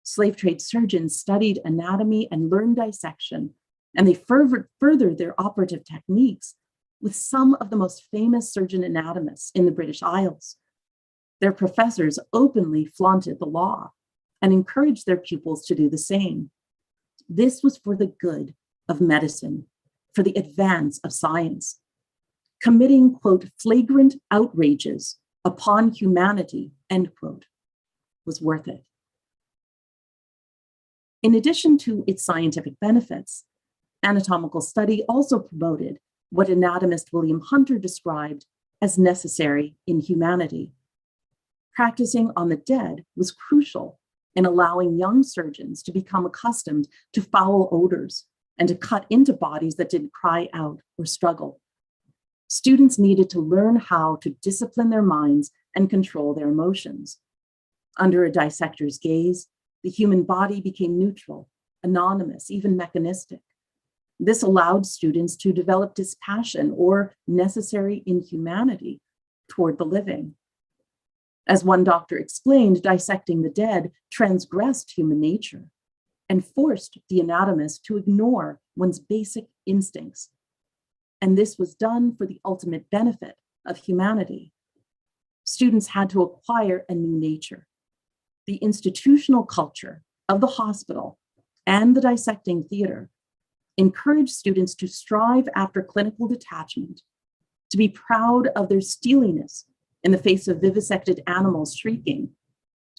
Slave trade surgeons studied anatomy and learned dissection, and they furthered their operative techniques with some of the most famous surgeon anatomists in the British Isles. Their professors openly flaunted the law and encouraged their pupils to do the same. This was for the good of medicine, for the advance of science. Committing, quote, flagrant outrages upon humanity, end quote, was worth it. In addition to its scientific benefits, anatomical study also promoted what anatomist William Hunter described as necessary inhumanity. Practicing on the dead was crucial in allowing young surgeons to become accustomed to foul odors and to cut into bodies that didn't cry out or struggle. Students needed to learn how to discipline their minds and control their emotions. Under a dissector's gaze, the human body became neutral, anonymous, even mechanistic. This allowed students to develop dispassion or necessary inhumanity toward the living. As one doctor explained, dissecting the dead transgressed human nature and forced the anatomist to ignore one's basic instincts. And this was done for the ultimate benefit of humanity. Students had to acquire a new nature. The institutional culture of the hospital and the dissecting theater encouraged students to strive after clinical detachment, to be proud of their steeliness in the face of vivisected animals shrieking,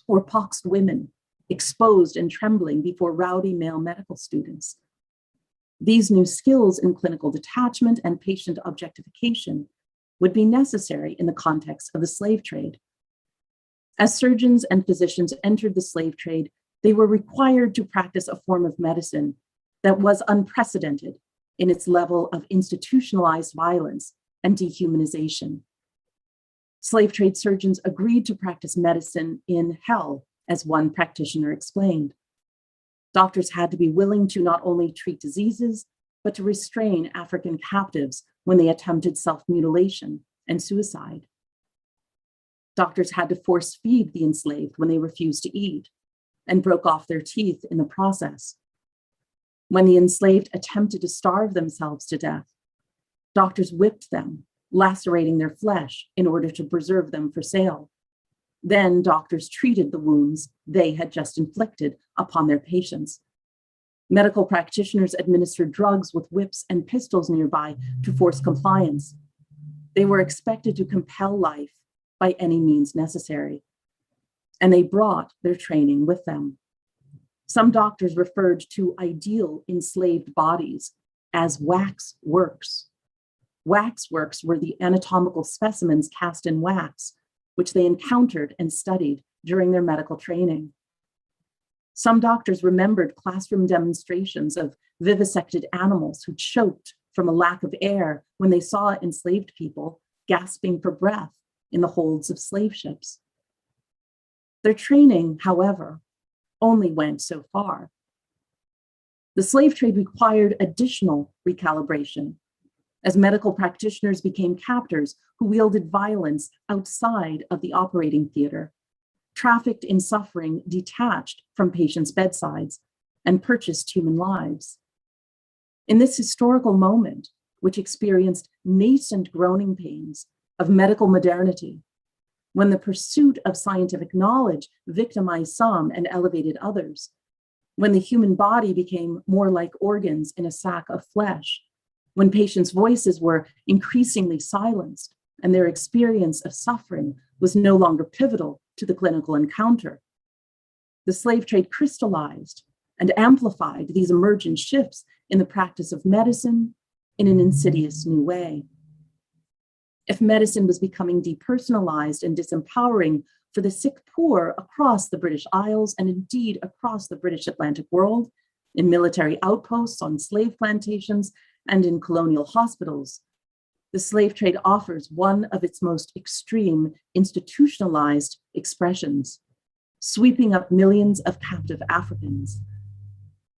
or poxed women exposed and trembling before rowdy male medical students. These new skills in clinical detachment and patient objectification would be necessary in the context of the slave trade. As surgeons and physicians entered the slave trade, they were required to practice a form of medicine that was unprecedented in its level of institutionalized violence and dehumanization. Slave trade surgeons agreed to practice medicine in hell, as one practitioner explained. Doctors had to be willing to not only treat diseases, but to restrain African captives when they attempted self-mutilation and suicide. Doctors had to force feed the enslaved when they refused to eat and broke off their teeth in the process. When the enslaved attempted to starve themselves to death, doctors whipped them, lacerating their flesh in order to preserve them for sale. Then doctors treated the wounds they had just inflicted upon their patients. Medical practitioners administered drugs with whips and pistols nearby to force compliance. They were expected to compel life by any means necessary, and they brought their training with them. Some doctors referred to ideal enslaved bodies as wax works. Wax works were the anatomical specimens cast in wax, which they encountered and studied during their medical training. Some doctors remembered classroom demonstrations of vivisected animals who choked from a lack of air when they saw enslaved people gasping for breath in the holds of slave ships. Their training, however, only went so far. The slave trade required additional recalibration as medical practitioners became captors who wielded violence outside of the operating theater, trafficked in suffering detached from patients' bedsides, and purchased human lives. In this historical moment, which experienced nascent growing pains of medical modernity, when the pursuit of scientific knowledge victimized some and elevated others, when the human body became more like organs in a sack of flesh, when patients' voices were increasingly silenced and their experience of suffering was no longer pivotal to the clinical encounter, the slave trade crystallized and amplified these emergent shifts in the practice of medicine in an insidious new way. If medicine was becoming depersonalized and disempowering for the sick poor across the British Isles and indeed across the British Atlantic world, in military outposts, on slave plantations, and in colonial hospitals, the slave trade offers one of its most extreme institutionalized expressions, sweeping up millions of captive Africans.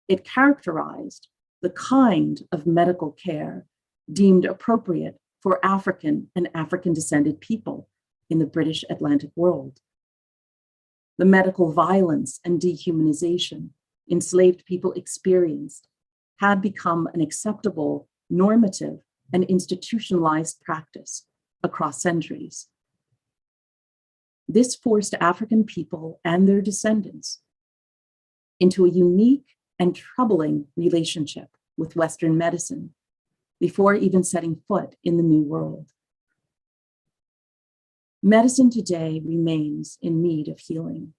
It characterized the kind of medical care deemed appropriate for African and African-descended people in the British Atlantic world. The medical violence and dehumanization enslaved people experienced had become an acceptable, normative, and institutionalized practice across centuries. This forced African people and their descendants into a unique and troubling relationship with Western medicine before even setting foot in the New World. Medicine today remains in need of healing.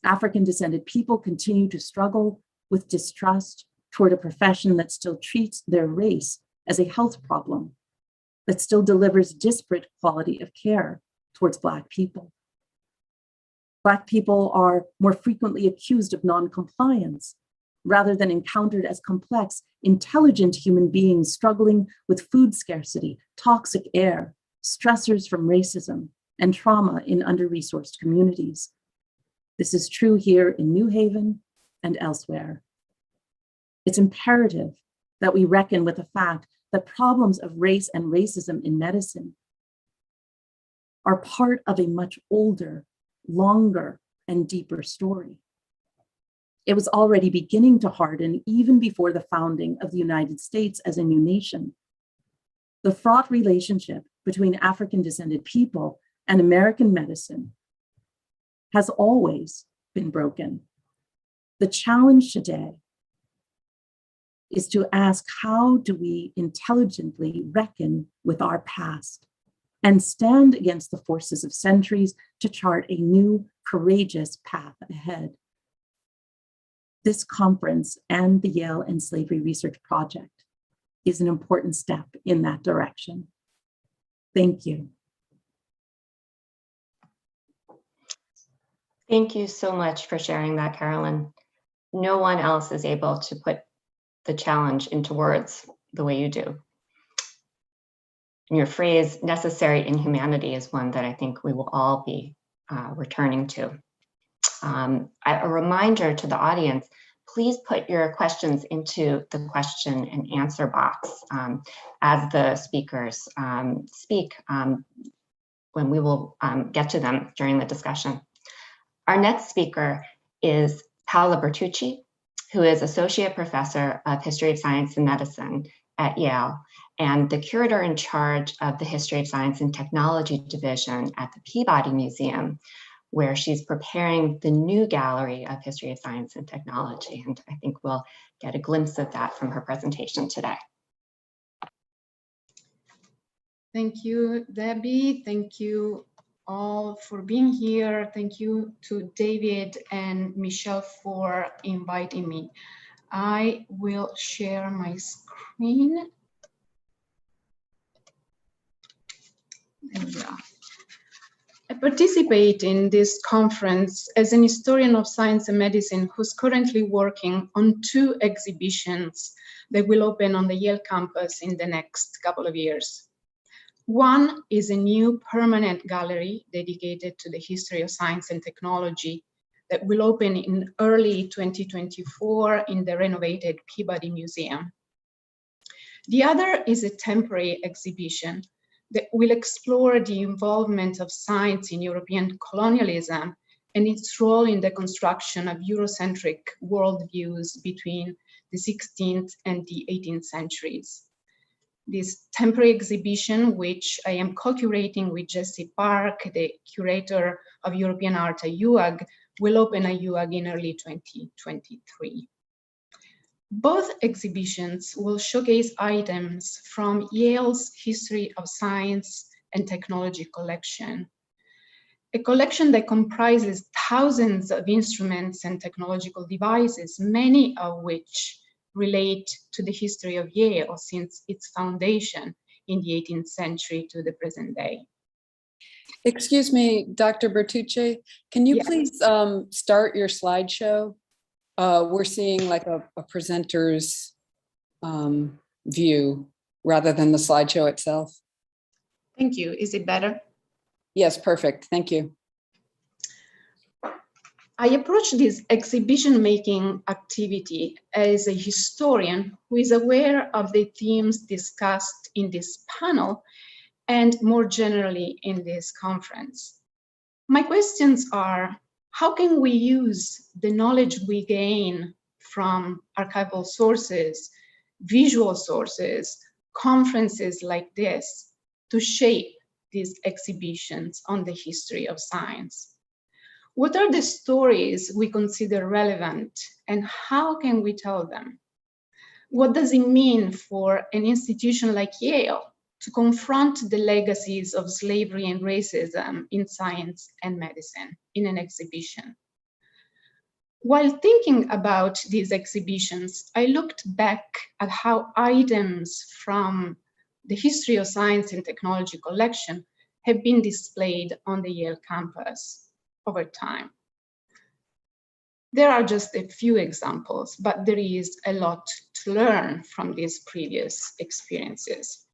African-descended people continue to struggle with distrust toward a profession that still treats their race as a health problem, that still delivers disparate quality of care towards Black people. Black people are more frequently accused of non-compliance rather than encountered as complex, intelligent human beings struggling with food scarcity, toxic air, stressors from racism, and trauma in under-resourced communities. This is true here in New Haven and elsewhere. It's imperative that we reckon with the fact that problems of race and racism in medicine are part of a much older, longer, and deeper story. It was already beginning to harden even before the founding of the United States as a new nation. The fraught relationship between African-descended people and American medicine has always been broken. The challenge today is to ask, how do we intelligently reckon with our past and stand against the forces of centuries to chart a new, courageous path ahead? This conference and the Yale and Slavery Research Project is an important step in that direction. Thank you. Thank you so much for sharing that, Carolyn. No one else is able to put the challenge into words the way you do. And your phrase, necessary inhumanity, is one that I think we will all be returning to. A reminder to the audience, please put your questions into the question and answer box as the speakers speak, when we will get to them during the discussion. Our next speaker is Paola Bertucci, who is Associate Professor of History of Science and Medicine at Yale and the curator in charge of the History of Science and Technology Division at the Peabody Museum, where she's preparing the new gallery of History of Science and Technology. And I think we'll get a glimpse of that from her presentation today. Thank you, Debbie. Thank you all for being here. Thank you to David and Michelle for inviting me. I will share my screen. There we are. I participate in this conference as an historian of science and medicine who's currently working on 2 exhibitions that will open on the Yale campus in the next couple of years. One is a new permanent gallery dedicated to the history of science and technology that will open in early 2024 in the renovated Peabody Museum. The other is a temporary exhibition that will explore the involvement of science in European colonialism and its role in the construction of Eurocentric worldviews between the 16th and the 18th centuries. This temporary exhibition, which I am co-curating with Jesse Park, the curator of European art at UAG, will open at UAG in early 2023. Both exhibitions will showcase items from Yale's History of Science and Technology collection, a collection that comprises thousands of instruments and technological devices, many of which relate to the history of Yale since its foundation in the 18th century to the present day. Excuse me, Dr. Bertucci, can you please start your slideshow? We're seeing like a presenter's view rather than the slideshow itself. Thank you. Is it better? Yes, perfect. Thank you. I approach this exhibition-making activity as a historian who is aware of the themes discussed in this panel and more generally in this conference. My questions are, how can we use the knowledge we gain from archival sources, visual sources, conferences like this to shape these exhibitions on the history of science? What are the stories we consider relevant and how can we tell them? What does it mean for an institution like Yale to confront the legacies of slavery and racism in science and medicine in an exhibition? While thinking about these exhibitions, I looked back at how items from the History of Science and Technology collection have been displayed on the Yale campus over time. There are just a few examples, but there is a lot to learn from these previous experiences.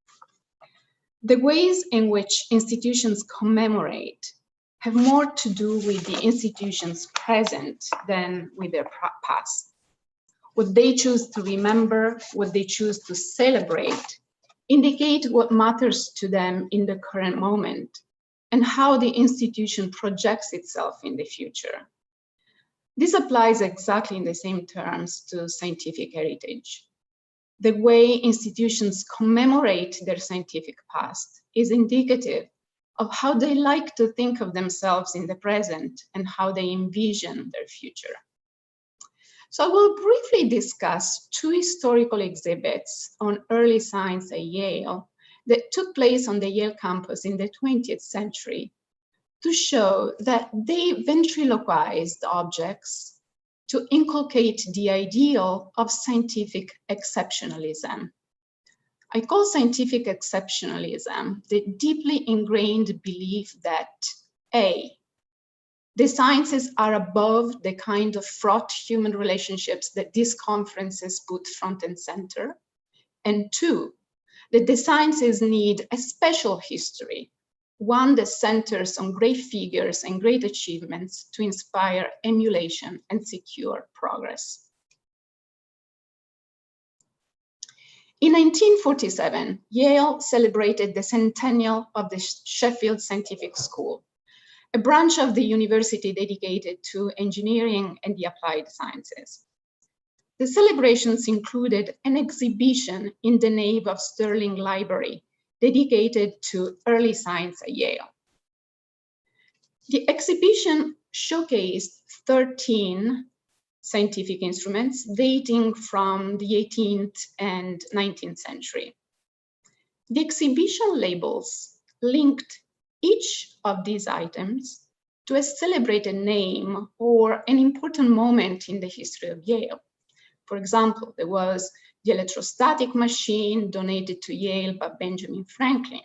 The ways in which institutions commemorate have more to do with the institution's present than with their past. What they choose to remember, what they choose to celebrate, indicate what matters to them in the current moment and how the institution projects itself in the future. This applies exactly in the same terms to scientific heritage. The way institutions commemorate their scientific past is indicative of how they like to think of themselves in the present and how they envision their future. So I will briefly discuss two historical exhibits on early science at Yale that took place on the Yale campus in the 20th century to show that they ventriloquized objects to inculcate the ideal of scientific exceptionalism. I call scientific exceptionalism the deeply ingrained belief that A, the sciences are above the kind of fraught human relationships that these conferences put front and center, and two, that the sciences need a special history, one that centers on great figures and great achievements to inspire emulation and secure progress. In 1947, Yale celebrated the centennial of the Sheffield Scientific School, a branch of the university dedicated to engineering and the applied sciences. The celebrations included an exhibition in the nave of Sterling Library dedicated to early science at Yale. The exhibition showcased 13 scientific instruments dating from the 18th and 19th century. The exhibition labels linked each of these items to a celebrated name or an important moment in the history of Yale. For example, there was the electrostatic machine donated to Yale by Benjamin Franklin,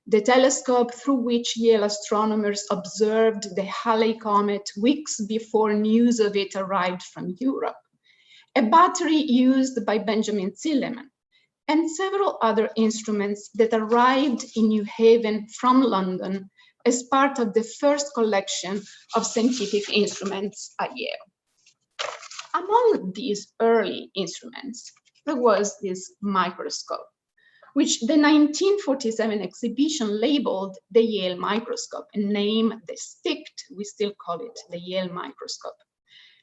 the telescope through which Yale astronomers observed the Halley comet weeks before news of it arrived from Europe, a battery used by Benjamin Silliman, and several other instruments that arrived in New Haven from London as part of the first collection of scientific instruments at Yale. Among these early instruments, there was this microscope, which the 1947 exhibition labeled the Yale microscope, a name that stuck, we still call it the Yale microscope.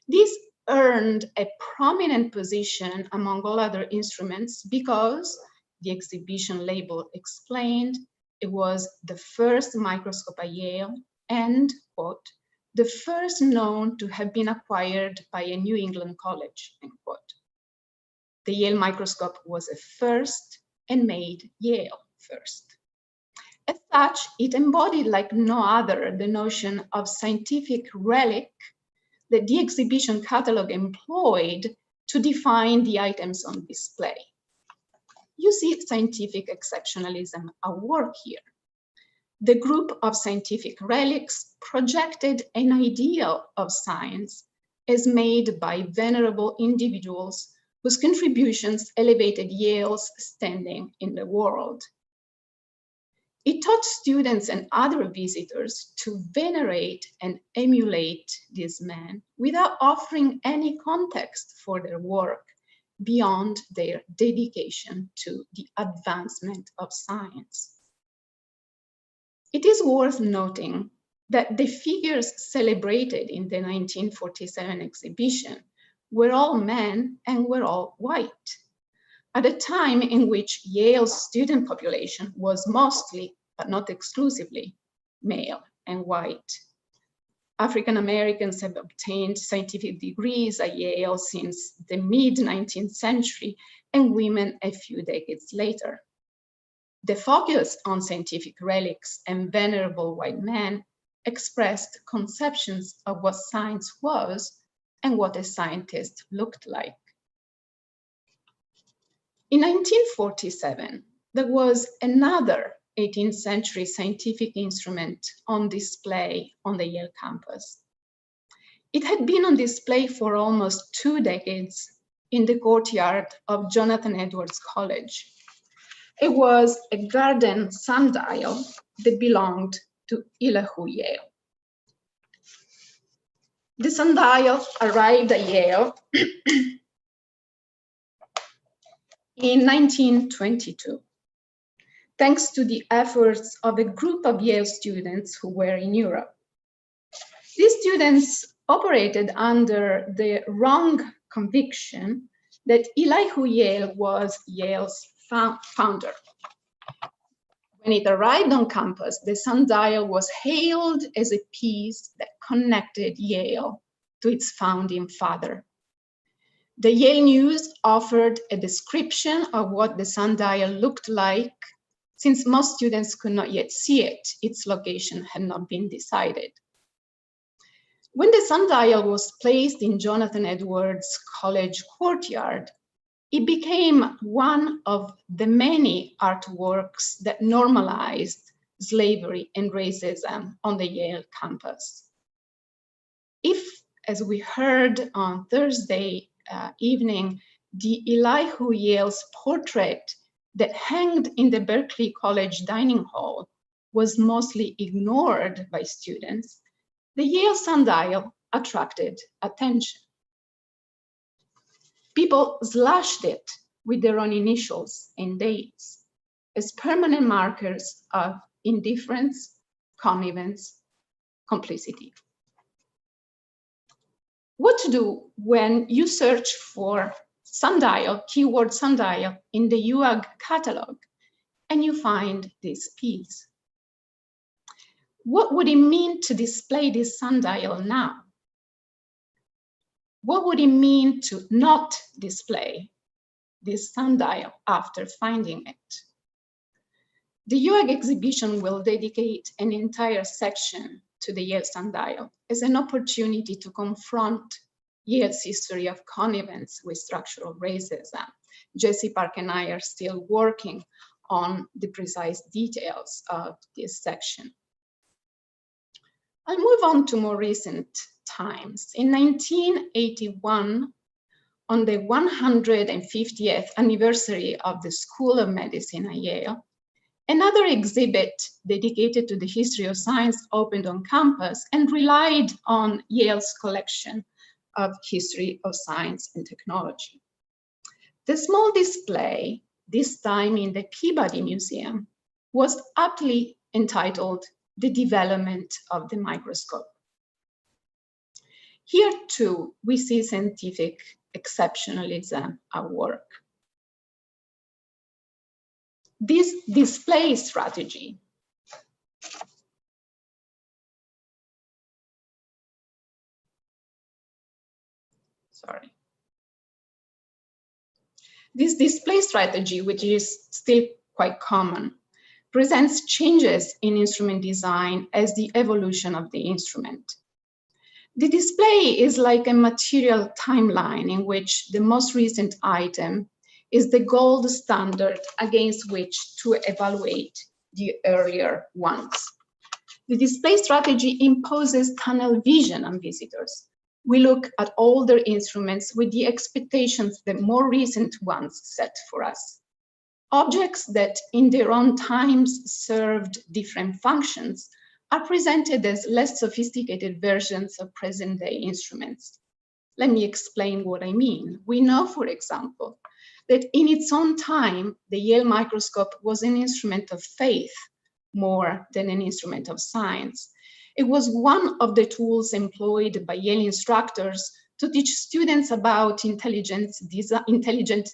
This earned a prominent position among all other instruments because the exhibition label explained it was the first microscope at Yale and, quote, the first known to have been acquired by a New England college, end quote. The Yale microscope was a first and made Yale first. As such, it embodied like no other the notion of scientific relic that the exhibition catalog employed to define the items on display. You see scientific exceptionalism at work here. The group of scientific relics projected an ideal of science as made by venerable individuals whose contributions elevated Yale's standing in the world. It taught students and other visitors to venerate and emulate these men without offering any context for their work beyond their dedication to the advancement of science. It is worth noting that the figures celebrated in the 1947 exhibition were all men and were all white, at a time in which Yale's student population was mostly, but not exclusively, male and white. African Americans have obtained scientific degrees at Yale since the mid-19th century, and women a few decades later. The focus on scientific relics and venerable white men expressed conceptions of what science was and what a scientist looked like. In 1947, there was another 18th century scientific instrument on display on the Yale campus. It had been on display for almost 2 decades in the courtyard of Jonathan Edwards College. It was a garden sundial that belonged to Elihu Yale. The sundial arrived at Yale in 1922, thanks to the efforts of a group of Yale students who were in Europe. These students operated under the wrong conviction that Elihu Yale was Yale's founder. When it arrived on campus, the sundial was hailed as a piece that connected Yale to its founding father. The Yale News offered a description of what the sundial looked like. Since most students could not yet see it, its location had not been decided. When the sundial was placed in Jonathan Edwards College courtyard, it became one of the many artworks that normalized slavery and racism on the Yale campus. If, as we heard on Thursday evening, the Elihu Yale's portrait that hanged in the Berkeley College dining hall was mostly ignored by students, the Yale sundial attracted attention. People slashed it with their own initials and dates as permanent markers of indifference, connivance, complicity. What to do when you search for sundial, keyword sundial, in the UAG catalog and you find this piece? What would it mean to display this sundial now? What would it mean to not display this sundial after finding it? The UAG exhibition will dedicate an entire section to the Yale sundial as an opportunity to confront Yale's history of connivance with structural racism. Jesse Park and I are still working on the precise details of this section. I'll move on to more recent times. In 1981, on the 150th anniversary of the School of Medicine at Yale, another exhibit dedicated to the history of science opened on campus and relied on Yale's collection of history of science and technology. The small display this time in the Peabody Museum, was aptly entitled The Development of the Microscope. Here too, we see scientific exceptionalism at work. This display strategy This display strategy, which is still quite common, presents changes in instrument design as the evolution of the instrument. The display is like a material timeline in which the most recent item is the gold standard against which to evaluate the earlier ones. The display strategy imposes tunnel vision on visitors. We look at older instruments with the expectations that more recent ones set for us. Objects that in their own times served different functions are presented as less sophisticated versions of present-day instruments. Let me explain what I mean. We know, for example, that in its own time, the Yale microscope was an instrument of faith more than an instrument of science. It was one of the tools employed by Yale instructors to teach students about intelligent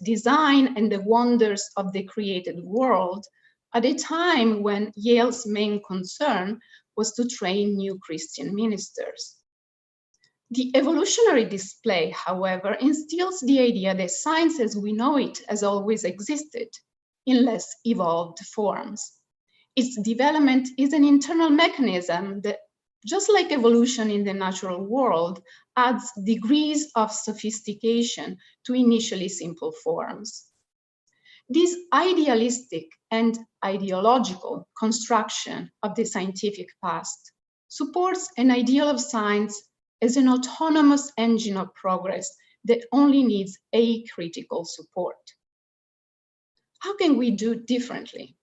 design and the wonders of the created world at a time when Yale's main concern was to train new Christian ministers. The evolutionary display, however, instills the idea that science as we know it has always existed in less evolved forms. Its development is an internal mechanism that, just like evolution in the natural world, adds degrees of sophistication to initially simple forms. This idealistic and ideological construction of the scientific past supports an ideal of science as an autonomous engine of progress that only needs a critical support. How can we do differently?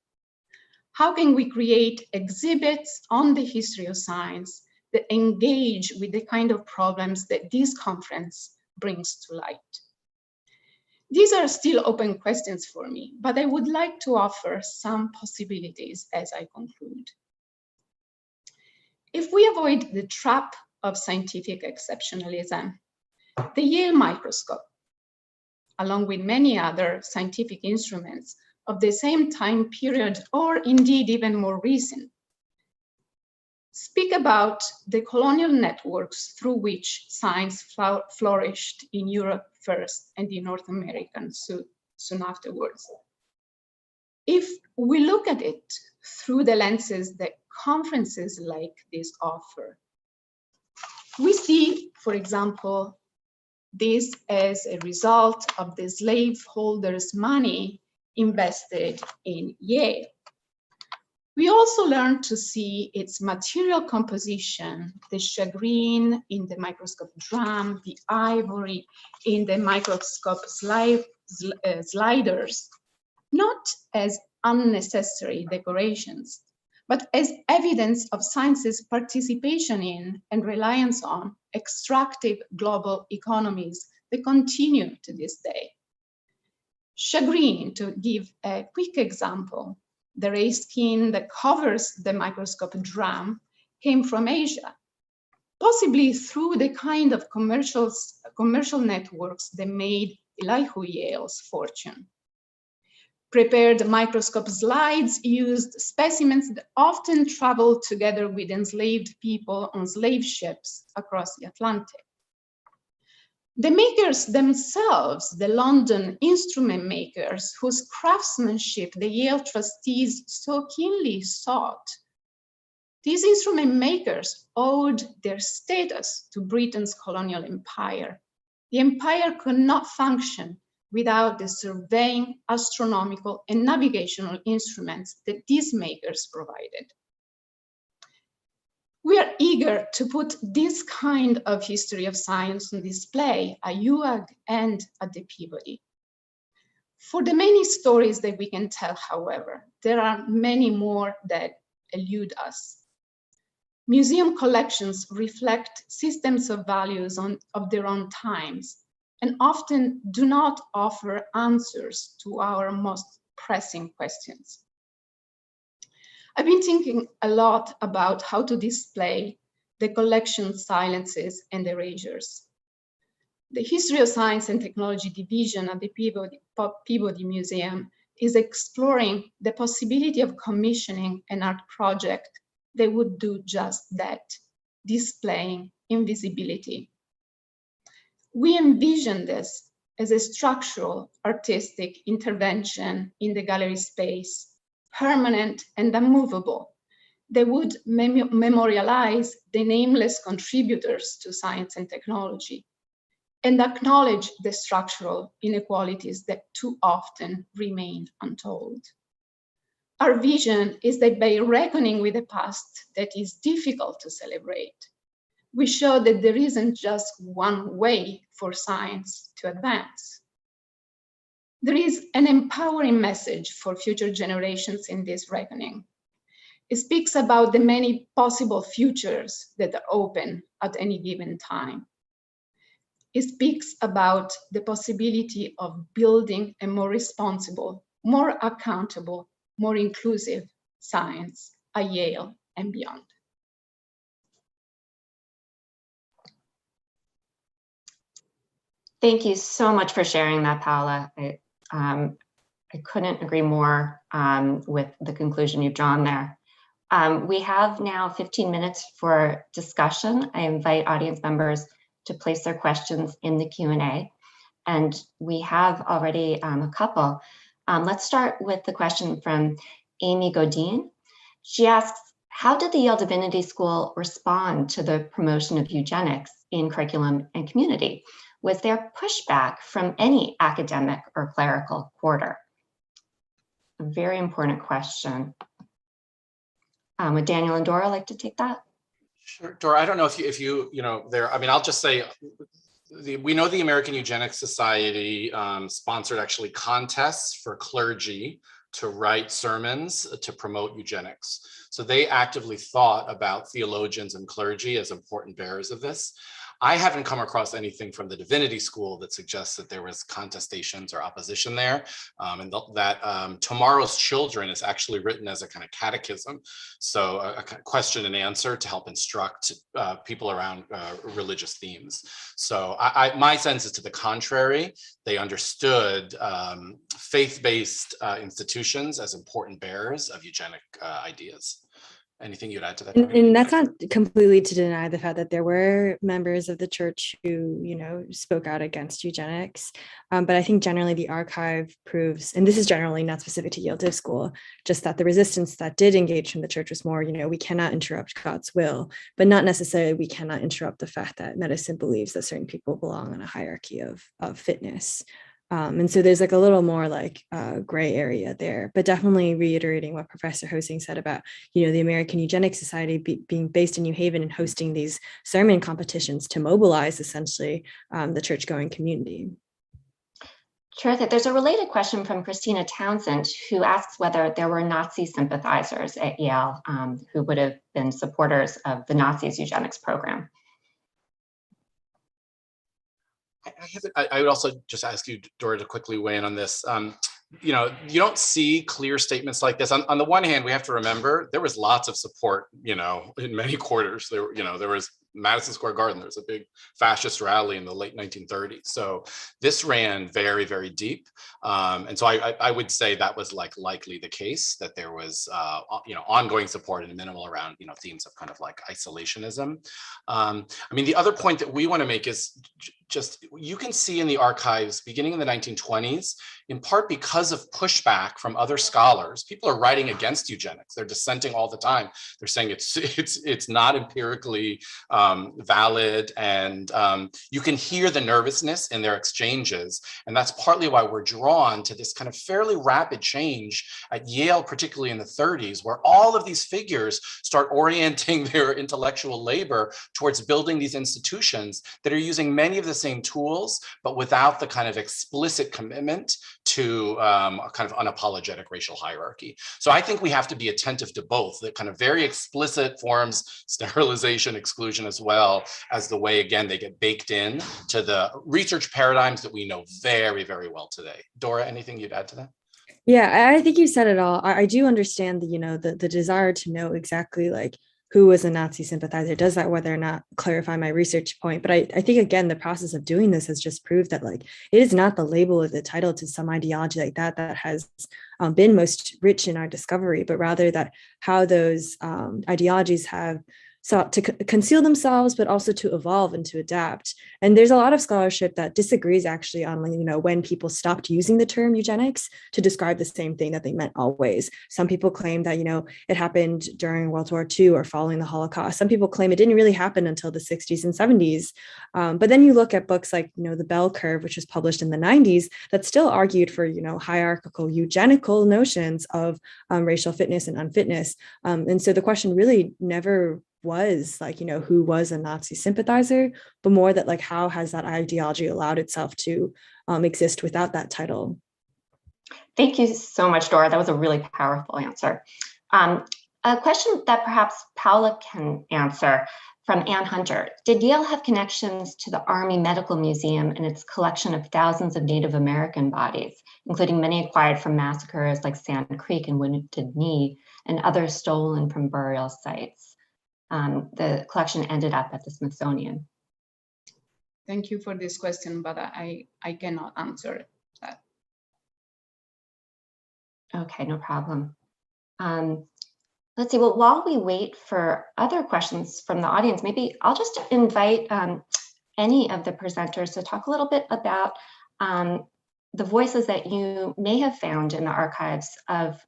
How can we create exhibits on the history of science that engage with the kind of problems that this conference brings to light? These are still open questions for me, but I would like to offer some possibilities as I conclude. If we avoid the trap of scientific exceptionalism, the Yale microscope, along with many other scientific instruments of the same time period, or indeed even more recent, speak about the colonial networks through which science flourished in Europe first and in North America soon afterwards. If we look at it through the lenses that conferences like this offer, we see, for example, this as a result of the slaveholders' money invested in Yale. We also learn to see its material composition, the shagreen in the microscope drum, the ivory in the microscope sliders, not as unnecessary decorations, but as evidence of science's participation in and reliance on extractive global economies that continue to this day. Shagreen, to give a quick example, the raised skin that covers the microscope drum came from Asia, possibly through the kind of commercial networks that made Elihu Yale's fortune. Prepared microscope slides used specimens that often traveled together with enslaved people on slave ships across the Atlantic. The makers themselves, the London instrument makers, whose craftsmanship the Yale trustees so keenly sought, these instrument makers owed their status to Britain's colonial empire. The empire could not function without the surveying, astronomical, and navigational instruments that these makers provided. We are eager to put this kind of history of science on display at UAG and at the Peabody. For the many stories that we can tell, however, there are many more that elude us. Museum collections reflect systems of values of their own times, and often do not offer answers to our most pressing questions. I've been thinking a lot about how to display the collection silences and erasures. The History of Science and Technology division at the Peabody Museum is exploring the possibility of commissioning an art project that would do just that, displaying invisibility. We envision this as a structural artistic intervention in the gallery space, permanent and unmovable, that would memorialize the nameless contributors to science and technology and acknowledge the structural inequalities that too often remain untold. Our vision is that by reckoning with a past that is difficult to celebrate, we show that there isn't just one way for science to advance. There is an empowering message for future generations in this reckoning. It speaks about the many possible futures that are open at any given time. It speaks about the possibility of building a more responsible, more accountable, more inclusive science at Yale and beyond. Thank you so much for sharing that, Paula. I couldn't agree more with the conclusion you've drawn there. We have now 15 minutes for discussion. I invite audience members to place their questions in the Q&A. And we have already a couple. Let's start with the question from Amy Godin. She asks, how did the Yale Divinity School respond to the promotion of eugenics in curriculum and community? Was there pushback from any academic or clerical quarter? A very important question. Would Daniel and Dora like to take that? Sure, Dora, I don't know if you there, I mean, I'll just say, we know the American Eugenics Society sponsored actually contests for clergy to write sermons to promote eugenics. So they actively thought about theologians and clergy as important bearers of this. I haven't come across anything from the Divinity School that suggests that there was contestations or opposition there, and that Tomorrow's Children is actually written as a kind of catechism, so a question and answer to help instruct people around religious themes. So my sense is to the contrary. They understood faith-based institutions as important bearers of eugenic ideas. Anything you'd add to that? And that's not completely to deny the fact that there were members of the church who, spoke out against eugenics. But I think generally the archive proves, and this is generally not specific to Yale Div School, just that the resistance that did engage from the church was more, we cannot interrupt God's will, but not necessarily we cannot interrupt the fact that medicine believes that certain people belong in a hierarchy of fitness. And so there's like a little more like gray area there, but definitely reiterating what Professor Hosing said about, the American Eugenics Society being based in New Haven and hosting these sermon competitions to mobilize essentially the church-going community. Terrific. There's a related question from Christina Townsend, who asks whether there were Nazi sympathizers at Yale who would have been supporters of the Nazis' eugenics program. I would also just ask you, Dora, to quickly weigh in on this. You don't see clear statements like this. On the one hand, we have to remember there was lots of support, in many quarters. There was Madison Square Garden. There was a big fascist rally in the late 1930s. So this ran very, very deep. And so I would say that was likely the case, that there was, ongoing support and minimal around, themes of kind of like isolationism. The other point that we want to make is just, you can see in the archives beginning in the 1920s, in part because of pushback from other scholars, people are writing against eugenics. They're dissenting all the time. They're saying it's not empirically valid, and you can hear the nervousness in their exchanges. And that's partly why we're drawn to this kind of fairly rapid change at Yale, particularly in the 30s, where all of these figures start orienting their intellectual labor towards building these institutions that are using many of the same tools, but without the kind of explicit commitment to a kind of unapologetic racial hierarchy. So I think we have to be attentive to both the kind of very explicit forms, sterilization, exclusion, as well as the way, again, they get baked in to the research paradigms that we know very, very well today. Dora, anything you'd add to that? Yeah, I think you said it all. I do understand the desire to know exactly like who was a Nazi sympathizer. Does that whether or not clarify my research point? But I think, again, the process of doing this has just proved that like it is not the label or the title to some ideology like that has been most rich in our discovery, but rather that how those ideologies have sought to conceal themselves, but also to evolve and to adapt. And there's a lot of scholarship that disagrees actually on, when people stopped using the term eugenics to describe the same thing that they meant always. Some people claim that, it happened during World War II or following the Holocaust. Some people claim it didn't really happen until the 60s and 70s. But then you look at books like, The Bell Curve, which was published in the 90s, that still argued for, hierarchical eugenical notions of racial fitness and unfitness. And so the question really never was like, who was a Nazi sympathizer, but more that like, how has that ideology allowed itself to exist without that title? Thank you so much, Dora. That was a really powerful answer. A question that perhaps Paula can answer from Ann Hunter. Did Yale have connections to the Army Medical Museum and its collection of thousands of Native American bodies, including many acquired from massacres like Sand Creek and Wounded Knee, and others stolen from burial sites? The collection ended up at the Smithsonian. Thank you for this question, but I cannot answer that. Okay, no problem. Let's see, well, while we wait for other questions from the audience, maybe I'll just invite any of the presenters to talk a little bit about the voices that you may have found in the archives of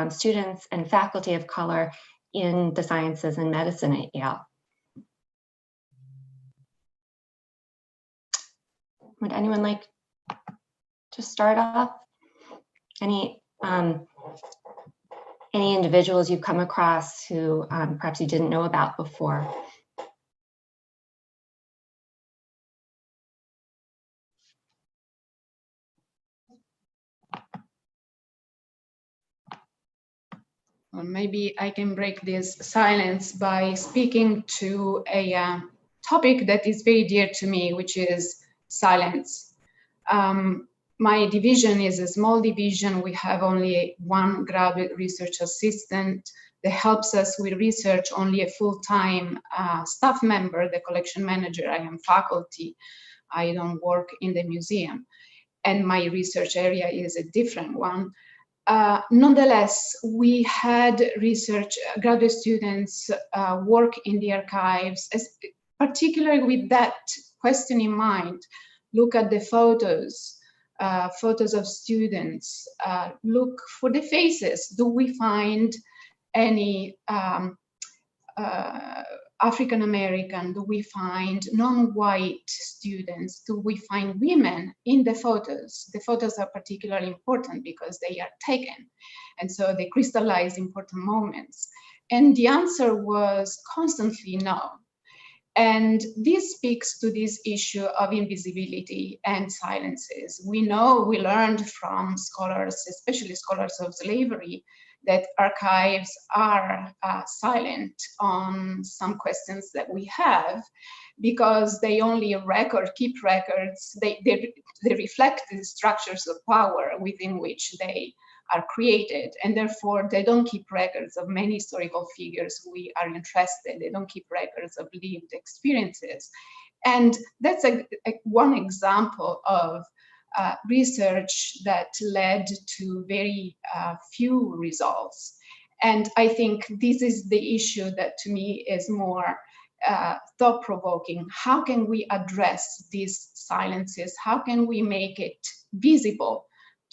students and faculty of color in the sciences and medicine at Yale. Would anyone like to start off? Any individuals you've come across who perhaps you didn't know about before? Or maybe I can break this silence by speaking to a topic that is very dear to me, which is silence. My division is a small division. We have only one graduate research assistant that helps us with research, only a full-time staff member, the collection manager. I am faculty. I don't work in the museum. And my research area is a different one. Nonetheless, we had research graduate students work in the archives, particularly with that question in mind. Look at the photos, photos of students, look for the faces. Do we find any African American? Do we find non-white students? Do we find women in the photos? The photos are particularly important because they are taken, and so they crystallize important moments. And the answer was constantly no. And this speaks to this issue of invisibility and silences. We learned from scholars, especially scholars of slavery, that archives are silent on some questions that we have because they only keep records. They reflect the structures of power within which they are created, and therefore they don't keep records of many historical figures we are interested. They don't keep records of lived experiences. And that's one example of research that led to very few results. And I think this is the issue that to me is more thought-provoking. How can we address these silences? How can we make it visible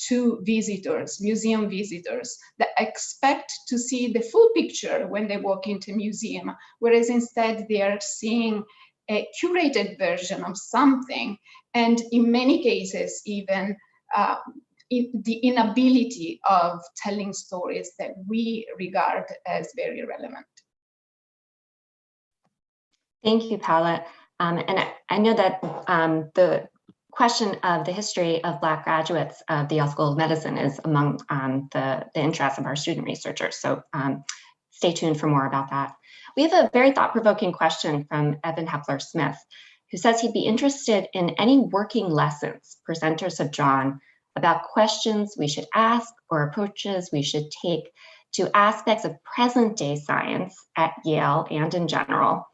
to visitors, museum visitors, that expect to see the full picture when they walk into a museum, whereas instead they are seeing a curated version of something, and in many cases even the inability of telling stories that we regard as very relevant. Thank you, Paula. And I know that the question of the history of Black graduates of the Yale School of Medicine is among the interests of our student researchers. So stay tuned for more about that. We have a very thought-provoking question from Evan Hepler-Smith, who says he'd be interested in any working lessons presenters have drawn about questions we should ask or approaches we should take to aspects of present-day science at Yale and in general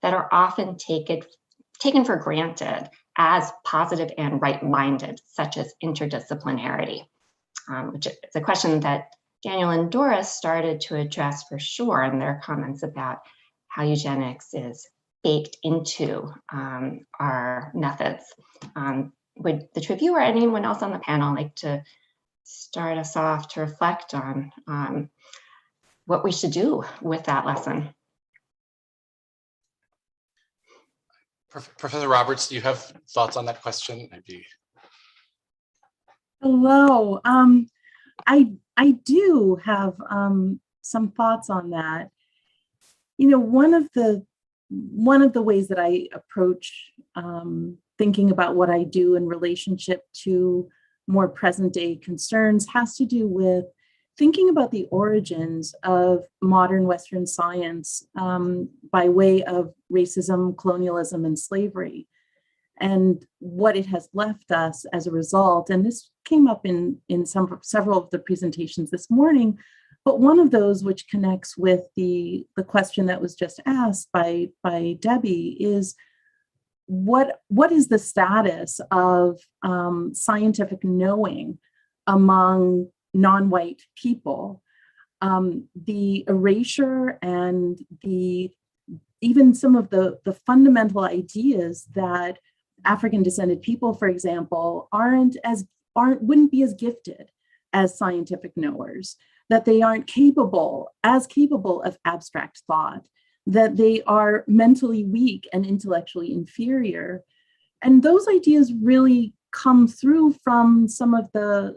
that are often taken for granted as positive and right-minded, such as interdisciplinarity, which is a question that Daniel and Doris started to address for sure in their comments about how eugenics is baked into our methods. Would the two of you or anyone else on the panel like to start us off to reflect on what we should do with that lesson? Professor Roberts, do you have thoughts on that question? Hello. I do have some thoughts on that. You know, one of the ways that I approach thinking about what I do in relationship to more present day concerns has to do with thinking about the origins of modern Western science by way of racism, colonialism, and slavery, and what it has left us as a result. And this came up in several of the presentations this morning, but one of those which connects with the question that was just asked by Debbie is, what is the status of scientific knowing among non-white people? The erasure and even some of the fundamental ideas that African descended people, for example, wouldn't be as gifted as scientific knowers, that they aren't as capable of abstract thought, that they are mentally weak and intellectually inferior. And those ideas really come through from some of the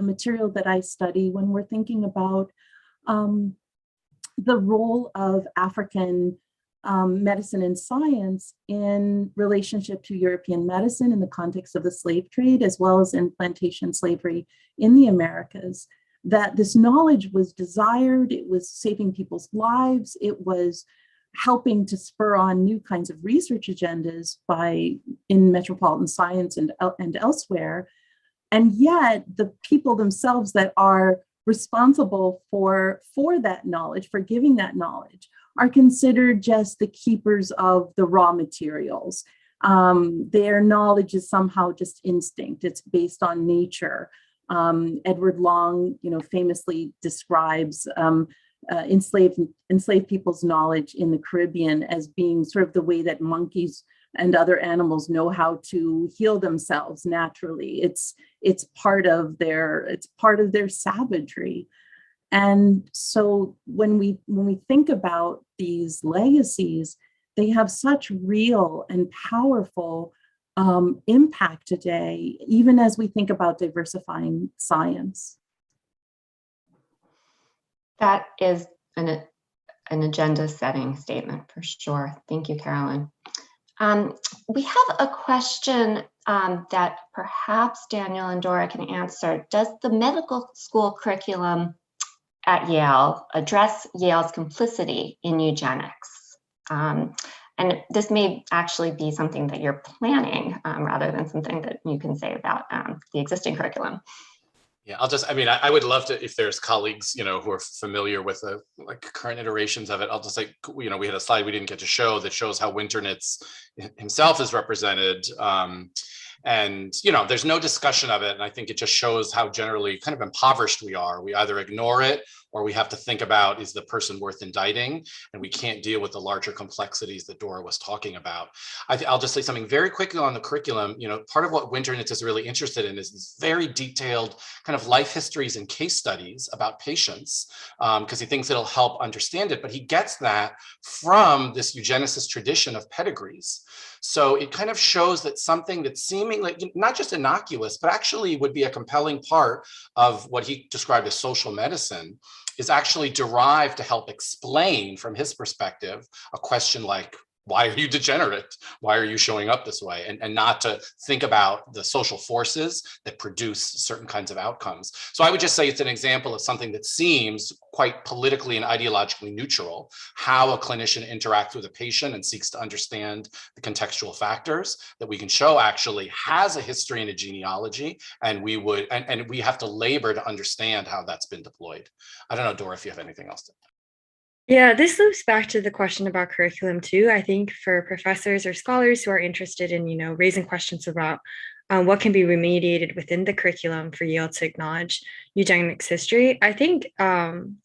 material that I study when we're thinking about the role of African medicine and science in relationship to European medicine in the context of the slave trade, as well as in plantation slavery in the Americas. That this knowledge was desired, it was saving people's lives, it was helping to spur on new kinds of research agendas in metropolitan science and elsewhere. And yet the people themselves that are responsible for that knowledge, for giving that knowledge, are considered just the keepers of the raw materials. Their knowledge is somehow just instinct, it's based on nature. Edward Long, famously describes enslaved people's knowledge in the Caribbean as being sort of the way that monkeys and other animals know how to heal themselves naturally. It's part of their savagery. And so when we think about these legacies, they have such real and powerful impact today, even as we think about diversifying science. That is an agenda-setting statement for sure. Thank you, Carolyn. We have a question that perhaps Daniel and Dora can answer. Does the medical school curriculum at Yale address Yale's complicity in eugenics? And this may actually be something that you're planning rather than something that you can say about the existing curriculum. Yeah, I would love to, if there's colleagues, who are familiar with the current iterations of it, I'll just say, we had a slide we didn't get to show that shows how Winternitz himself is represented. And, there's no discussion of it. And I think it just shows how generally kind of impoverished we are. We either ignore it or we have to think about, is the person worth indicting? And we can't deal with the larger complexities that Dora was talking about. I'll just say something very quickly on the curriculum. Part of what Winternitz is really interested in is this very detailed kind of life histories and case studies about patients, because he thinks it'll help understand it. But he gets that from this eugenicist tradition of pedigrees. So it kind of shows that something that's seemingly not just innocuous, but actually would be a compelling part of what he described as social medicine is actually derived to help explain from his perspective a question like why are you degenerate? Why are you showing up this way? And not to think about the social forces that produce certain kinds of outcomes. So I would just say it's an example of something that seems quite politically and ideologically neutral, how a clinician interacts with a patient and seeks to understand the contextual factors that we can show actually has a history and a genealogy, and we have to labor to understand how that's been deployed. I don't know, Dora, if you have anything else to add. Yeah, this loops back to the question about curriculum too. I think for professors or scholars who are interested in, raising questions about what can be remediated within the curriculum for Yale to acknowledge eugenics history, I think, and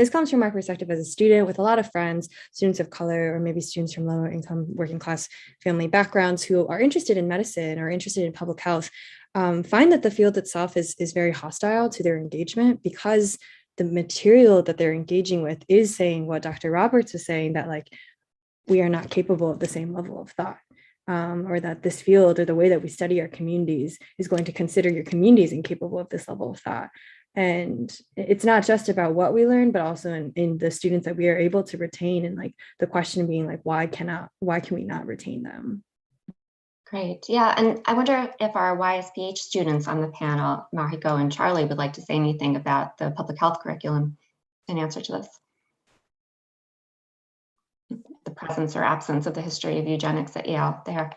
this comes from my perspective as a student with a lot of friends, students of color, or maybe students from lower income working class family backgrounds who are interested in medicine or interested in public health, find that the field itself is very hostile to their engagement because the material that they're engaging with is saying what Dr. Roberts was saying, that like we are not capable of the same level of thought, or that this field or the way that we study our communities is going to consider your communities incapable of this level of thought. And it's not just about what we learn, but also in the students that we are able to retain, and like the question being like, why can we not retain them? Great. Yeah. And I wonder if our YSPH students on the panel, Mariko and Charlie, would like to say anything about the public health curriculum in answer to this. The presence or absence of the history of eugenics at Yale there.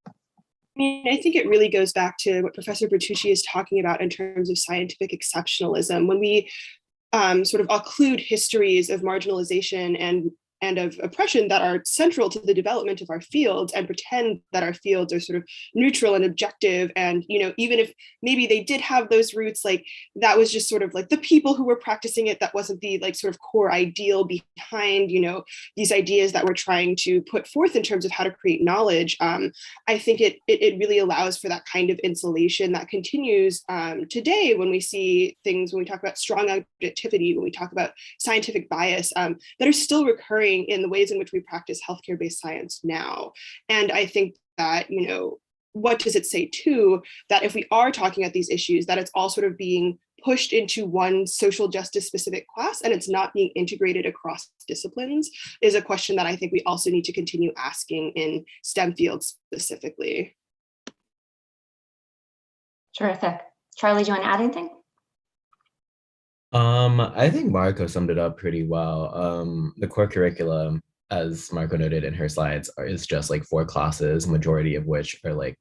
I mean, I think it really goes back to what Professor Bertucci is talking about in terms of scientific exceptionalism. When we sort of occlude histories of marginalization and of oppression that are central to the development of our fields and pretend that our fields are sort of neutral and objective. And, even if maybe they did have those roots, like that was just sort of like the people who were practicing it, that wasn't the like sort of core ideal behind, these ideas that we're trying to put forth in terms of how to create knowledge. I think it really allows for that kind of insulation that continues today when we see things, when we talk about strong objectivity, when we talk about scientific bias, that are still recurring in the ways in which we practice healthcare-based science now. And I think that, what does it say too, that if we are talking about these issues, that it's all sort of being pushed into one social justice specific class and it's not being integrated across disciplines, is a question that I think we also need to continue asking in STEM fields specifically. Terrific. Charlie, do you want to add anything? I think Mariko summed it up pretty well. The core curriculum, as Mariko noted in her slides, is just like 4 classes, majority of which are like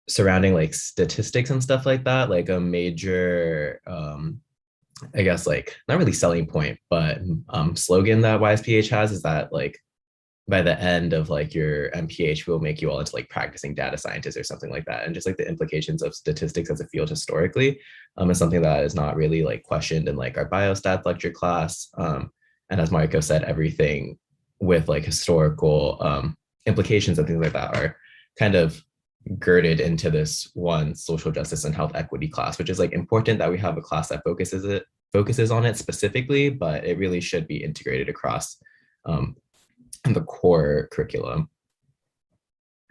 surrounding like statistics and stuff like that. Like a major, I guess like not really selling point, but slogan that YSPH has is that like by the end of like your MPH, we'll make you all into like practicing data scientists or something like that. And just like the implications of statistics as a field historically is something that is not really like questioned in like our biostat lecture class. And as Mariko said, everything with like historical implications and things like that are kind of girded into this one social justice and health equity class, which is like important that we have a class that focuses on it specifically, but it really should be integrated across the core curriculum.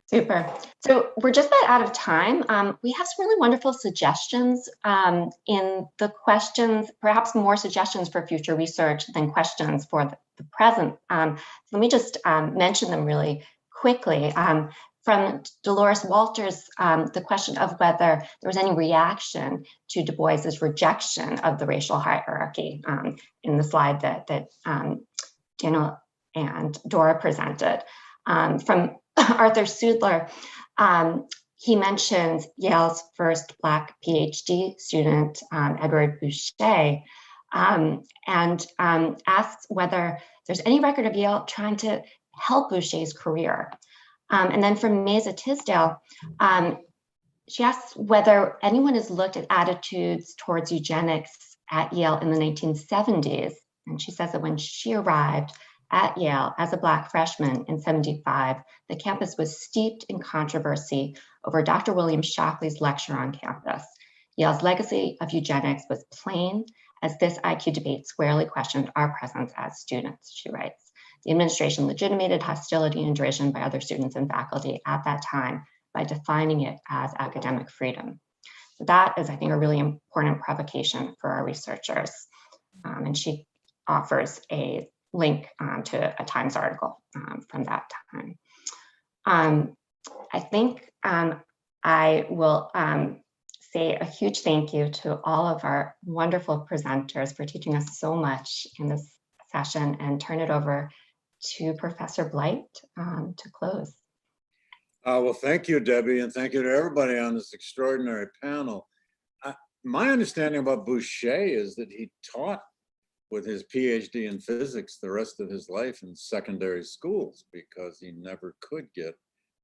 Super. So we're just about out of time. We have some really wonderful suggestions in the questions, perhaps more suggestions for future research than questions for the present. Let me just mention them really quickly. From Dolores Walters, the question of whether there was any reaction to Du Bois's rejection of the racial hierarchy in the slide that Daniel and Dora presented. From Arthur Sudler, he mentions Yale's first Black PhD student, Edward Boucher, and asks whether there's any record of Yale trying to help Boucher's career. And then from Mesa Tisdale, she asks whether anyone has looked at attitudes towards eugenics at Yale in the 1970s. And she says that when she arrived at Yale as a Black freshman in '75, the campus was steeped in controversy over Dr. William Shockley's lecture on campus. Yale's legacy of eugenics was plain, as this IQ debate squarely questioned our presence as students, she writes. The administration legitimated hostility and derision by other students and faculty at that time by defining it as academic freedom. So that is, I think, a really important provocation for our researchers. And she offers a link to a Times article from that time. I think I will say a huge thank you to all of our wonderful presenters for teaching us so much in this session, and turn it over to Professor Blight to close. Well, thank you, Debbie, and thank you to everybody on this extraordinary panel. My understanding about Boucher is that he taught with his PhD in physics the rest of his life in secondary schools because he never could get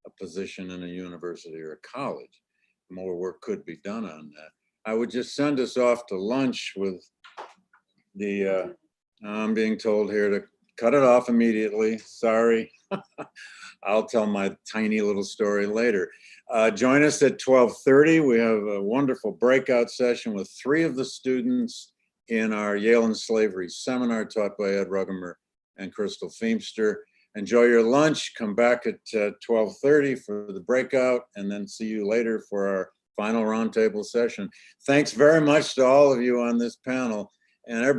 a position in a university or a college. More work could be done on that. I would just send us off to lunch with the, I'm being told here to cut it off immediately. Sorry. I'll tell my tiny little story later. Join us at 12:30. We have a wonderful breakout session with 3 of the students in our Yale and Slavery seminar taught by Ed Rugemer and Crystal Feemster. Enjoy your lunch. Come back at 12:30 for the breakout, and then see you later for our final roundtable session. Thanks very much to all of you on this panel, and everybody.